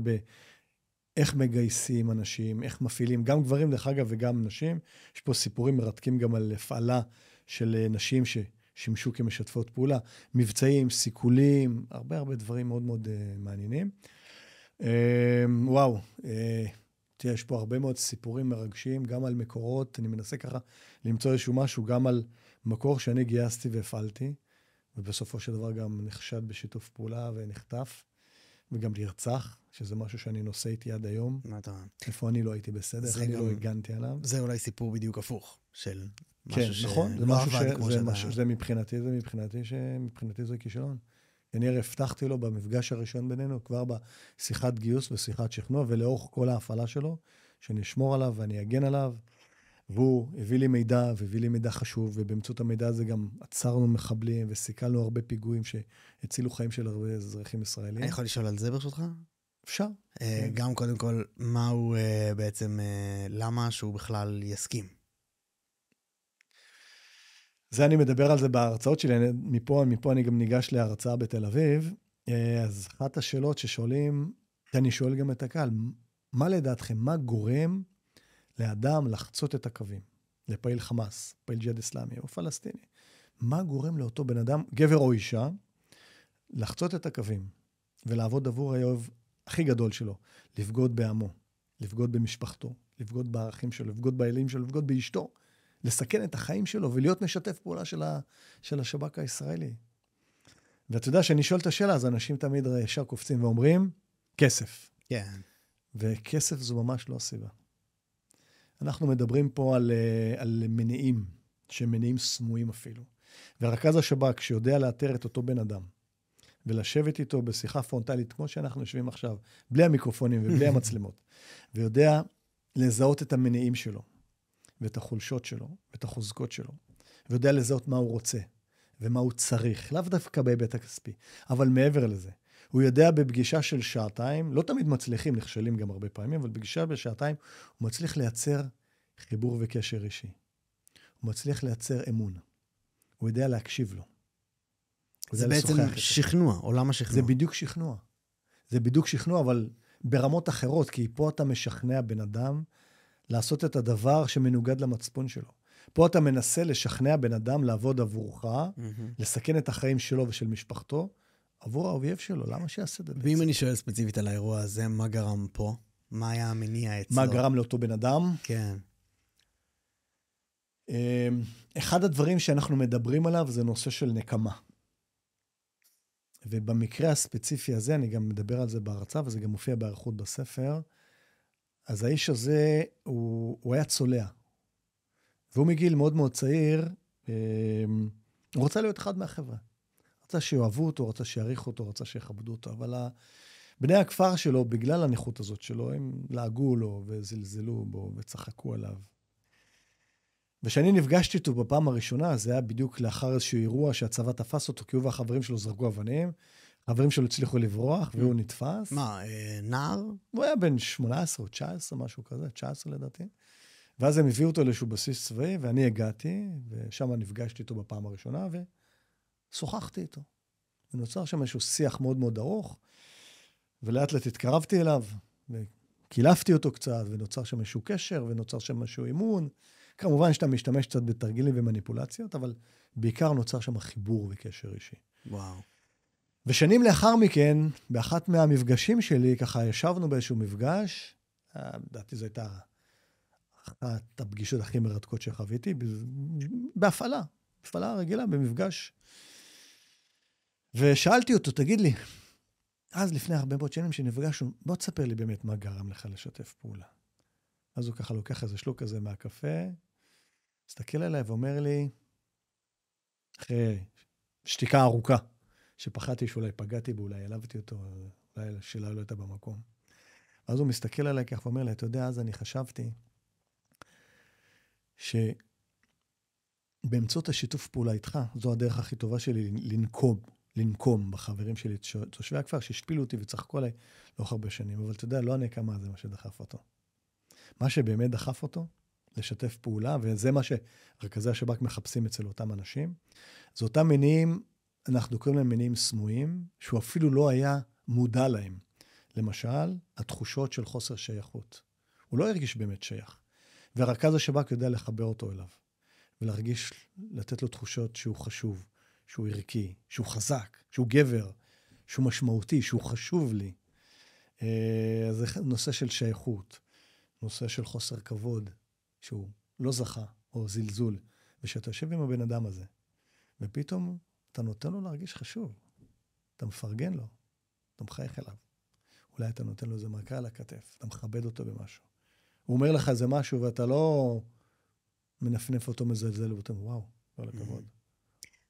איך מגייסים אנשים, איך מפעילים, גם גברים דרך אגב וגם נשים. יש פה סיפורים מרתקים גם על הפעלה של נשים ששימשו כמשתפות פעולה, מבצעים, סיכולים, הרבה דברים מאוד מאוד מעניינים. וואו, תראה, יש פה הרבה מאוד סיפורים מרגשים, גם על מקורות, אני מנסה ככה למצוא איזשהו משהו, גם על מקור שאני גייסתי והפעלתי, ובסופו של דבר גם נחשד בשיתוף פעולה ונחטף. וגם לרצח, שזה משהו שאני נושא איתי עד היום. מה אתה אומר? איפה אני לא הייתי בסדר, איך אני לא הגנתי עליו. זה אולי סיפור בדיוק הפוך, של כן, משהו נכון, זה שלא משהו עבד כמו שאתה... זה מבחינתי זה כישלון. אני הרי הבטחתי לו במפגש הראשון בינינו, כבר בשיחת גיוס ושיחת שכנוע, ולאורך כל ההפעלה שלו, שאני אשמור עליו ואני אגן עליו, והוא הביא לי מידע, והביא לי מידע חשוב, ובאמצעות המידע הזה גם עצרנו מחבלים, וסיכלנו הרבה פיגועים שהצילו חיים של הרבה אזרחים ישראלים. אני יכול לשאול על זה ברשותך? אפשר. גם קודם כל, מהו בעצם, למה שהוא בכלל יסכים? זה אני מדבר על זה בהרצאות שלי, מפה אני גם ניגש להרצאה בתל אביב, אז אחת השאלות ששואלים, אני שואל גם את הקהל, מה לדעתכם, מה גורם לאדם לחצות את הקווים, לפעיל חמאס, פעיל ג'יהאד אסלאמי או פלסטיני? מה גורם לאותו בן אדם, גבר או אישה, לחצות את הקווים ולעבוד עבור האויב הכי גדול שלו, לבגוד בעמו, לבגוד במשפחתו, לבגוד בערכים שלו, לבגוד באלים שלו, לבגוד באשתו, לסכן את החיים שלו ולהיות משתף פעולה של השב"כ הישראלי. ואתה יודע, שאני שואל את השאלה, אז אנשים תמיד ישר קופצים ואומרים, כסף. כן. וכסף זו ממש לא הסיבה. אנחנו מדברים פה על מניעים, שהם מניעים סמויים אפילו. ורכז השב"כ שיודע לאתר את אותו בן אדם, ולשבת איתו בשיחה פרונטלית, כמו שאנחנו יושבים עכשיו, בלי המיקרופונים ובלי המצלמות, ויודע לזהות את המניעים שלו, ואת החולשות שלו, ואת החוזקות שלו, ויודע לזהות מה הוא רוצה, ומה הוא צריך, לאו דווקא בהיבט הכספי, אבל מעבר לזה. הוא יודע בפגישה של שעתיים, לא תמיד מצליחים, נכשלים גם הרבה פעמים, אבל בפגישה בשעתיים הוא מצליח לייצר חיבור וקשר אישי. הוא מצליח לייצר אמון. הוא יודע להקשיב לו. זה בעצם שכנוע, עולם השכנוע. זה בדיוק שכנוע. זה בדיוק שכנוע, אבל ברמות אחרות, כי פה אתה משכנע בן אדם לעשות את הדבר שמנוגד למצפון שלו. פה אתה מנסה לשכנע בן אדם לעבוד עבורך, לסכן את החיים שלו ושל משפחתו, עבור האויב שלו, למה שיעשה את זה? ואם אני שואל ספציפית על האירוע הזה, מה גרם פה? מה היה המניע אצלו? מה גרם לאותו בן אדם? כן. אחד הדברים שאנחנו מדברים עליו זה נושא של נקמה. ובמקרה הספציפי הזה, אני גם מדבר על זה בהרצאה, וזה גם מופיע בערכות בספר, אז האיש הזה, הוא היה צולע. והוא מגיל מאוד מאוד צעיר, הוא רוצה להיות אחד מהחברה. רצה שיאהבו אותו, רצה שיעריכו אותו, רצה שיכבדו אותו, אבל בני הכפר שלו, בגלל הנכות הזאת שלו, הם לעגו לו וזלזלו בו וצחקו עליו. וכשאני נפגשתי איתו בפעם הראשונה, זה היה בדיוק לאחר איזשהו אירוע שהצבא תפס אותו, כי הוא והחברים שלו זרקו אבנים, החברים שלו הצליחו לברוח, והוא נתפס. מה, נער? הוא היה בן 18 או 19, משהו כזה, 19 לדעתי. ואז הם הביאו אותו לאיזשהו בסיס צבאי, ואני הגעתי, ושם נפגשתי איתו בפעם הראשונה, ושוחחתי איתו. ונוצר שם איזשהו שיח מאוד מאוד ארוך, ולאט לאט התקרבתי אליו, וקילפתי אותו קצת, ונוצר שם איזשהו קשר, ונוצר שם איזשהו אימון. כמובן שאתה משתמש קצת בתרגילים ומניפולציות, אבל בעיקר נוצר שם חיבור וקשר אישי. וואו. ושנים לאחר מכן, באחת מהמפגשים שלי, ככה ישבנו באיזשהו מפגש, לדעתי זו הייתה אחת הפגישות הכי מרתקות שחוויתי, בהפעלה רגילה, במפגש. ושאלתי אותו, תגיד לי, אז לפני הרבה מאוד שנים שנפגשנו, בוא תספר לי באמת מה גרם לך לשתף פעולה. אז הוא ככה לוקח איזה שלוק כזה מהקפה, מסתכל עליי ואומר לי, אחרי שתיקה ארוכה, שפחדתי שאולי פגעתי בו, אולי העלבתי אותו, אולי השאלה לא הייתה במקום. אז הוא מסתכל עליי כך ואומר לי, אתה יודע, אז אני חשבתי שבאמצעות השיתוף פעולה איתך, זו הדרך הכי טובה שלי לנקום בחברים שלי, תושבי הכפר, שהשפילו אותי וצחקו עליי לאורך הרבה שנים. אבל אתה יודע, לא הנקמה זה מה שדחף אותו. מה שבאמת דחף אותו, לשתף פעולה, וזה מה שרכזי השב"כ מחפשים אצל אותם אנשים, זה אותם מניעים, אנחנו קוראים להם מניעים סמויים, שהוא אפילו לא היה מודע להם. למשל, התחושות של חוסר שייכות. הוא לא הרגיש באמת שייך. ורכז השב"כ יודע לחבר אותו אליו, ולהרגיש, לתת לו תחושות שהוא חשוב, שהוא ערכי, שהוא חזק, שהוא גבר, שהוא משמעותי, שהוא חשוב לי. זה נושא של שייכות, נושא של חוסר כבוד, שהוא לא זכה, או זלזול, ושאתה יושב עם הבן אדם הזה, ופתאום אתה נותן לו להרגיש חשוב, אתה מפרגן לו, אתה מחייך אליו, אולי אתה נותן לו איזה מכה על הכתף, אתה מכבד אותו במשהו. הוא אומר לך איזה משהו, ואתה לא מנפנף אותו מזלזל, ואתה אומר, וואו, כל הכבוד.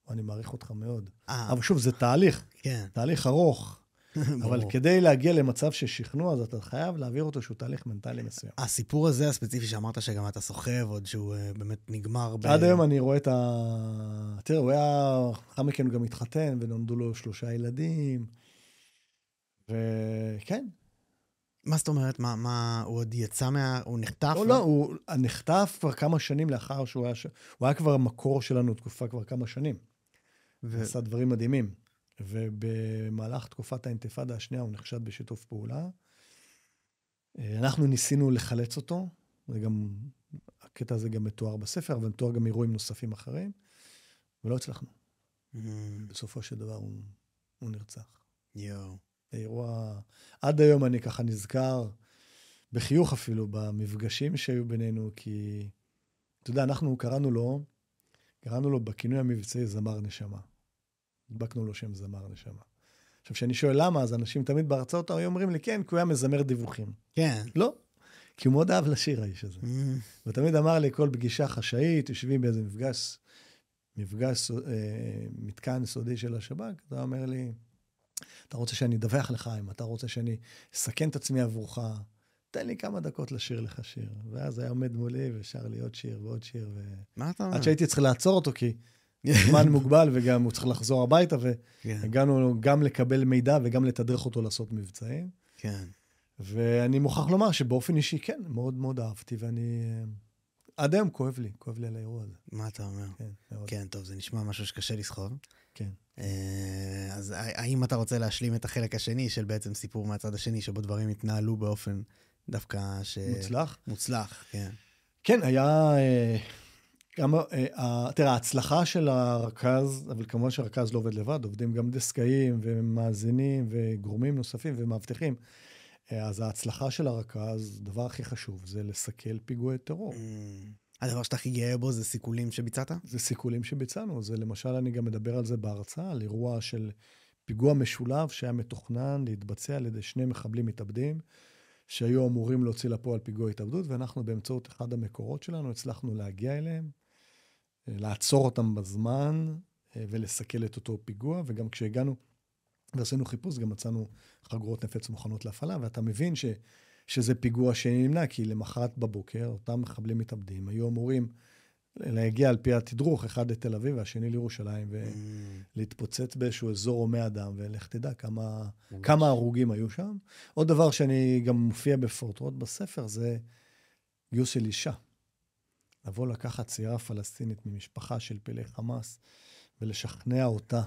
אני מעריך אותך מאוד. אבל שוב, זה תהליך, תהליך ארוך, אבל כדי להגיע למצב ששכנוע, אז אתה חייב להעביר אותו שהוא תהליך מנטלי מסוים. הסיפור הזה הספציפי שאמרת שגם אתה סוחב, עוד שהוא באמת נגמר עד היום אני רואה את תראה, הוא היה, אחר מכן גם התחתן, ונולדו לו 3 ילדים, וכן. מה זאת אומרת? מה, הוא עוד יצא הוא נחטף? לא, הוא נחטף כבר כמה שנים לאחר שהוא היה כבר מקור שלנו תקופה כבר כמה שנים. ועשה דברים מדהימים. ובמהלך תקופת האינתיפאדה השנייה הוא נחשד בשיתוף פעולה. אנחנו ניסינו לחלץ אותו, וגם, הקטע הזה גם מתואר בספר, אבל מתואר גם אירועים נוספים אחרים, ולא הצלחנו. בסופו של דבר הוא נרצח. אירוע, עד היום אני ככה נזכר, בחיוך אפילו, במפגשים שהיו בינינו, כי, אתה יודע, אנחנו קראנו לו בכינוי המבצעי זמר נשמה. הדבקנו לו שם זמר נשמה. עכשיו, כשאני שואל למה, אז אנשים תמיד בהרצאות היו אומרים לי, כן, כי הוא היה מזמר דיווחים. כן. לא, כי הוא מאוד אהב לשיר האיש הזה. ותמיד אמר לי, כל פגישה חשאית, יושבים באיזה מפגש מתקן סודי של השב"כ, אתה אומר לי, אתה רוצה שאני אדווח לך, אם אתה רוצה שאני אסכן את עצמי עבורך, תן לי כמה דקות לשיר לך שיר. ואז היה עומד מולי ושר לי עוד שיר ועוד שיר. מה אתה אומר? עד שהייתי צריך לעצור אותו, כי זמן מוגבל, וגם הוא צריך לחזור הביתה, והגענו גם לקבל מידע וגם לתדרך אותו לעשות מבצעים. כן. ואני מוכרח לומר שבאופן אישי, כן, מאוד מאוד אהבתי, ואני עד היום כואב לי על האירוע הזה. מה אתה אומר? כן, מאוד. כן, טוב, זה נשמע משהו שקשה לסחוב. כן. אז האם אתה רוצה להשלים את החלק השני של בעצם סיפור מהצד השני, שבו דברים התנהלו באופן דווקא מוצלח? מוצלח, כן. כן, היה תראה, ההצלחה של הרכז, אבל כמובן שהרכז לא עובד לבד, עובדים גם דסקאים ומאזינים וגורמים נוספים ומאבטחים. אז ההצלחה של הרכז, הדבר הכי חשוב, זה לסכל פיגועי טרור. הדבר שאתה הכי גאה בו זה סיכולים שביצעת? זה סיכולים שביצענו. זה למשל, אני גם מדבר על זה בהרצאה, על אירוע של פיגוע משולב שהיה מתוכנן להתבצע על ידי 2 מחבלים מתאבדים, שהיו אמורים להוציא לפועל פיגוע התאבדות, ואנחנו באמצעות אחד המקורות שלנו הצלחנו להגיע אליהם, לעצור אותם בזמן, ולסכל את אותו פיגוע, וגם כשהגענו ועשינו חיפוש, גם מצאנו חגורות נפץ מוכנות להפעלה, ואתה מבין שזה פיגוע שנמנע, כי למחרת בבוקר, אותם מחבלים מתאבדים, היו אמורים להגיע על פי התדרוך, אחד לתל אביב והשני לירושלים, ולהתפוצץ באיזשהו אזור הומי אדם, ולך תדע כמה הרוגים היו שם. עוד דבר שאני גם מופיע בפורטרוט בספר, זה גיוס של אישה. לבוא לקחת צעירה פלסטינית ממשפחה של פעילי חמאס, ולשכנע אותה,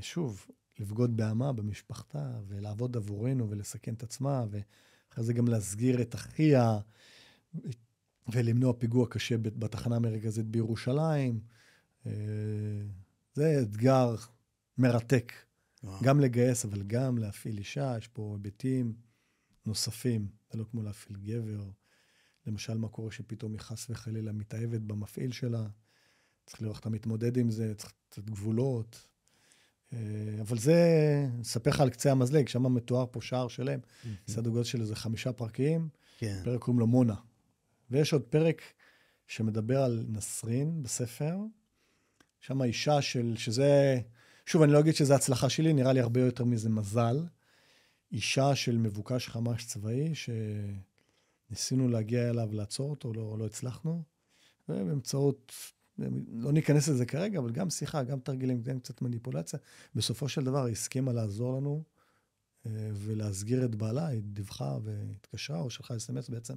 שוב, לבגוד בעמה, במשפחתה, ולעבוד עבורנו, ולסכן את עצמה, ואחרי זה גם להסגיר את אחיה, ולמנוע פיגוע קשה בתחנה המרכזית בירושלים. זה אתגר מרתק. גם לגייס, אבל גם להפעיל אישה. יש פה היבטים נוספים. זה לא כמו להפעיל גבר. למשל, מה קורה שפתאום היא חס וחלילה מתאהבת במפעיל שלה. צריך לראות איך אתה מתמודד עם זה, צריך קצת גבולות. אבל זה, נספר לך על קצה המזלג, שמה מתואר פה שער שלם. סדר גודל של איזה 5 פרקים. פרק קוראים לו מונה. ויש עוד פרק שמדבר על נסרין בספר, שם האישה שזה, שוב, אני לא אגיד שזה הצלחה שלי, נראה לי הרבה יותר מזה מזל, אישה של מבוקש חמאס צבאי, שניסינו להגיע אליו לעצור אותו, לא הצלחנו, ובאמצעות, לא ניכנס לזה כרגע, אבל גם שיחה, גם תרגילים, גם קצת מניפולציה, בסופו של דבר היא הסכימה לעזור לנו, ולהסגיר את בעלה, היא דיווחה והתקשרה, או שלחה SMS בעצם,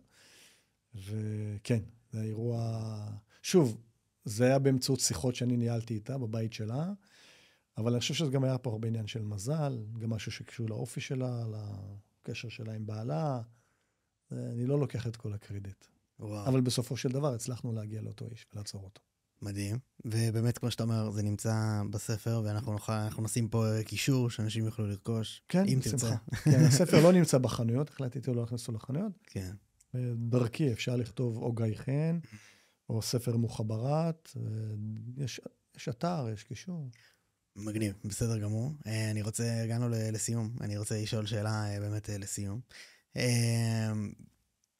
וכן, זה האירוע, שוב, זה היה באמצעות שיחות שאני ניהלתי איתה בבית שלה, אבל אני חושב שזה גם היה פה הרבה עניין של מזל, גם משהו שקשור לאופי שלה, לקשר שלה עם בעלה, אני לא לוקח את כל הקרדיט. וואו. אבל בסופו של דבר הצלחנו להגיע לאותו איש ולעצור אותו. מדהים, ובאמת כמו שאתה אומר, זה נמצא בספר, ואנחנו נשים פה קישור שאנשים יוכלו לרכוש, כן, אם תרצה. כן, הספר לא נמצא בחנויות, החלטתי לא להכניס אותו לחנויות. כן. דרכי אפשר לכתוב או גיא חן, או ספר מוחברת, יש אתר, יש קישור. מגניב, בסדר גמור. הגענו לסיום, אני רוצה לשאול שאלה באמת לסיום.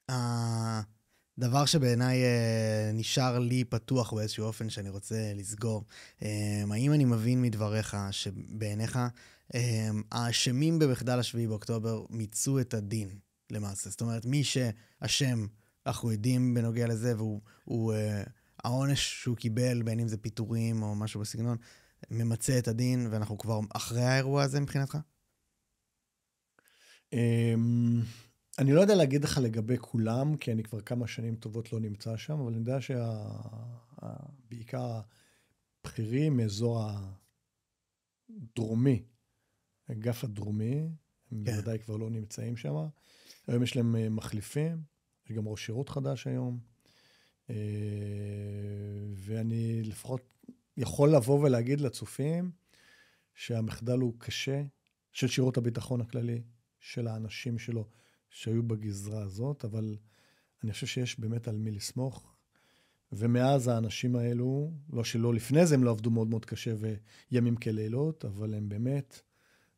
הדבר שבעיניי נשאר לי פתוח באיזשהו אופן שאני רוצה לסגור, האם אני מבין מדבריך שבעיניך האשמים במחדל 7 באוקטובר מיצו את הדין למעשה? זאת אומרת, מי שאשם, אנחנו יודעים בנוגע לזה, והוא העונש שהוא קיבל, בין אם זה פיטורים או משהו בסגנון, ממצא את הדין, ואנחנו כבר אחרי האירוע הזה מבחינתך? אני לא יודע להגיד לך לגבי כולם, כי אני כבר כמה שנים טובות לא נמצא שם, אבל אני יודע בעיקר הבכירים מאזור הדרומי, האגף הדרומי, הם בוודאי כבר לא נמצאים שם. היום יש להם מחליפים, יש גם ראש שירות חדש היום, ואני לפחות יכול לבוא ולהגיד לצופים שהמחדל הוא קשה, של שירות הביטחון הכללי, של האנשים שלו שהיו בגזרה הזאת, אבל אני חושב שיש באמת על מי לסמוך, ומאז האנשים האלו, לא שלא לפני זה הם לא עבדו מאוד מאוד קשה וימים כלילות, אבל הם באמת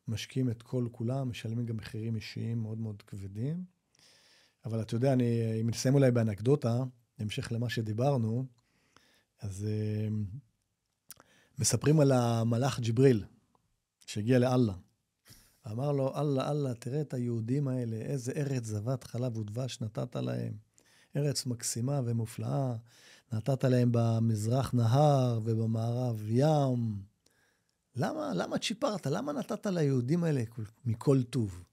משקיעים את כל כולם, משלמים גם מחירים אישיים מאוד מאוד כבדים. אבל אתה יודע, אם נסיים אולי באנקדוטה, נמשך למה שדיברנו, אז מספרים על המלאך ג'יבריל, שהגיע לאללה. אמר לו, אללה, תראה את היהודים האלה, איזה ארץ זבת חלב ודבש נתת להם. ארץ מקסימה ומופלאה, נתת להם במזרח נהר ובמערב ים. למה צ'יפרת? למה נתת ליהודים האלה מכל טוב?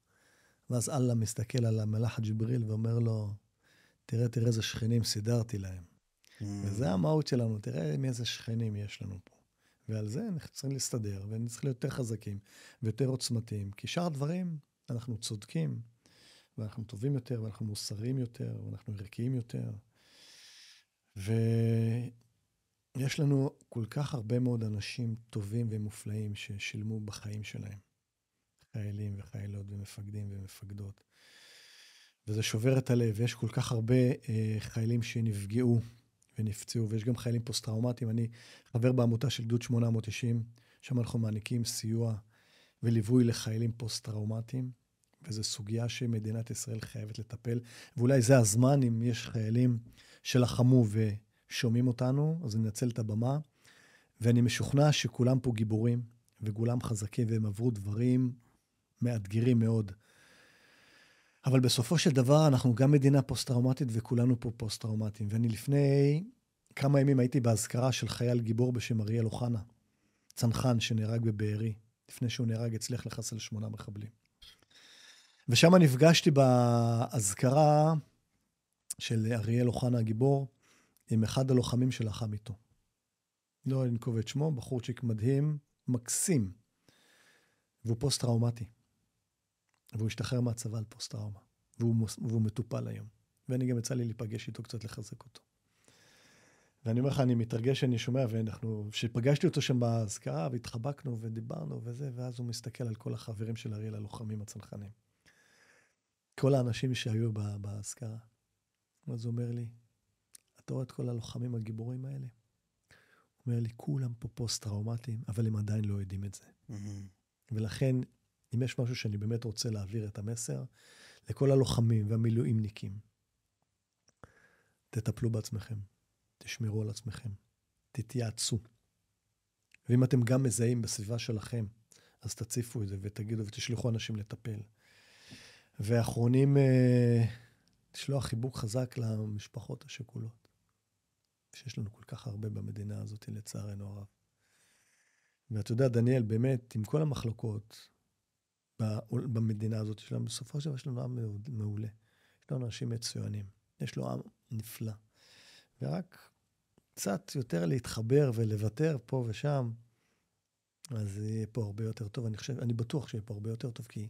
ואז אללה מסתכל על המלאך ג'יבריל ואומר לו, תראה איזה שכנים סידרתי להם. וזה המהות שלנו, תראה מאיזה שכנים יש לנו פה. ועל זה אנחנו צריכים להסתדר, ונצטרך להיות יותר חזקים ויותר עוצמתיים. כי שאר הדברים, אנחנו צודקים, ואנחנו טובים יותר, ואנחנו מוסריים יותר, ואנחנו ערכיים יותר. ויש לנו כל כך הרבה מאוד אנשים טובים ומופלאים ששילמו בחיים שלהם. חיילים וחיילות ומפקדים ומפקדות. וזה שובר את הלב, ויש כל כך הרבה חיילים שנפגעו ונפצעו, ויש גם חיילים פוסט-טראומטיים. אני חבר בעמותה של גדוד 890, שם אנחנו מעניקים סיוע וליווי לחיילים פוסט-טראומטיים, וזו סוגיה שמדינת ישראל חייבת לטפל, ואולי זה הזמן, אם יש חיילים שלחמו ושומעים אותנו, אז ננצל את הבמה, ואני משוכנע שכולם פה גיבורים, וכולם חזקים, והם עברו דברים מאתגרים מאוד. אבל בסופו של דבר, אנחנו גם מדינה פוסט-טראומטית, וכולנו פה פוסט-טראומטיים. ואני לפני כמה ימים הייתי בהזכרה של חייל גיבור בשם אריאל אוחנה, צנחן שנהרג בבארי, לפני שהוא נהרג הצליח לחסל 8 מחבלים. ושם נפגשתי בהזכרה של אריאל אוחנה הגיבור, עם אחד הלוחמים שלחם איתו. לא ננקוב את שמו, בחורצ'יק מדהים, מקסים. והוא פוסט-טראומטי. והוא השתחרר מהצבא על פוסט-טראומה. והוא מטופל היום. ואני גם יצא לי להיפגש איתו קצת לחזק אותו. ואני אומר לך, אני מתרגש שאני שומע, שפגשתי אותו שם בהזכרה, והתחבקנו ודיברנו וזה, ואז הוא מסתכל על כל החברים של אריאל, הלוחמים הצנחנים. כל האנשים שהיו בהזכרה. אז הוא אומר לי, אתה רואה את כל הלוחמים הגיבורים האלה? הוא אומר לי, כולם פה פוסט-טראומטיים, אבל הם עדיין לא יודעים את זה. ולכן, אם יש משהו שאני באמת רוצה להעביר את המסר, לכל הלוחמים והמילואימניקים, תטפלו בעצמכם, תשמרו על עצמכם, תתייעצו. ואם אתם גם מזהים בסביבה שלכם, אז תציפו את זה ותגידו ותשלחו אנשים לטפל. ואחרונים, תשלוח חיבוק חזק למשפחות השכולות, שיש לנו כל כך הרבה במדינה הזאת, לצערנו הרב. ואתה יודע, דניאל, באמת, עם כל המחלוקות במדינה הזאת שלנו, בסופו של דבר יש לנו עם מעולה. יש לנו אנשים מצוינים. יש לו עם נפלא. ורק קצת יותר להתחבר ולוותר פה ושם, אז יהיה פה הרבה יותר טוב. אני בטוח שיהיה פה הרבה יותר טוב, כי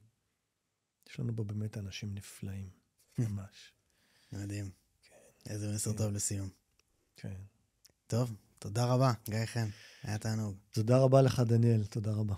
יש לנו פה באמת אנשים נפלאים. ממש. מדהים. איזה מסר טוב לסיום. כן. טוב, תודה רבה, גיא חן. היה תענוג. תודה רבה לך, דניאל. תודה רבה.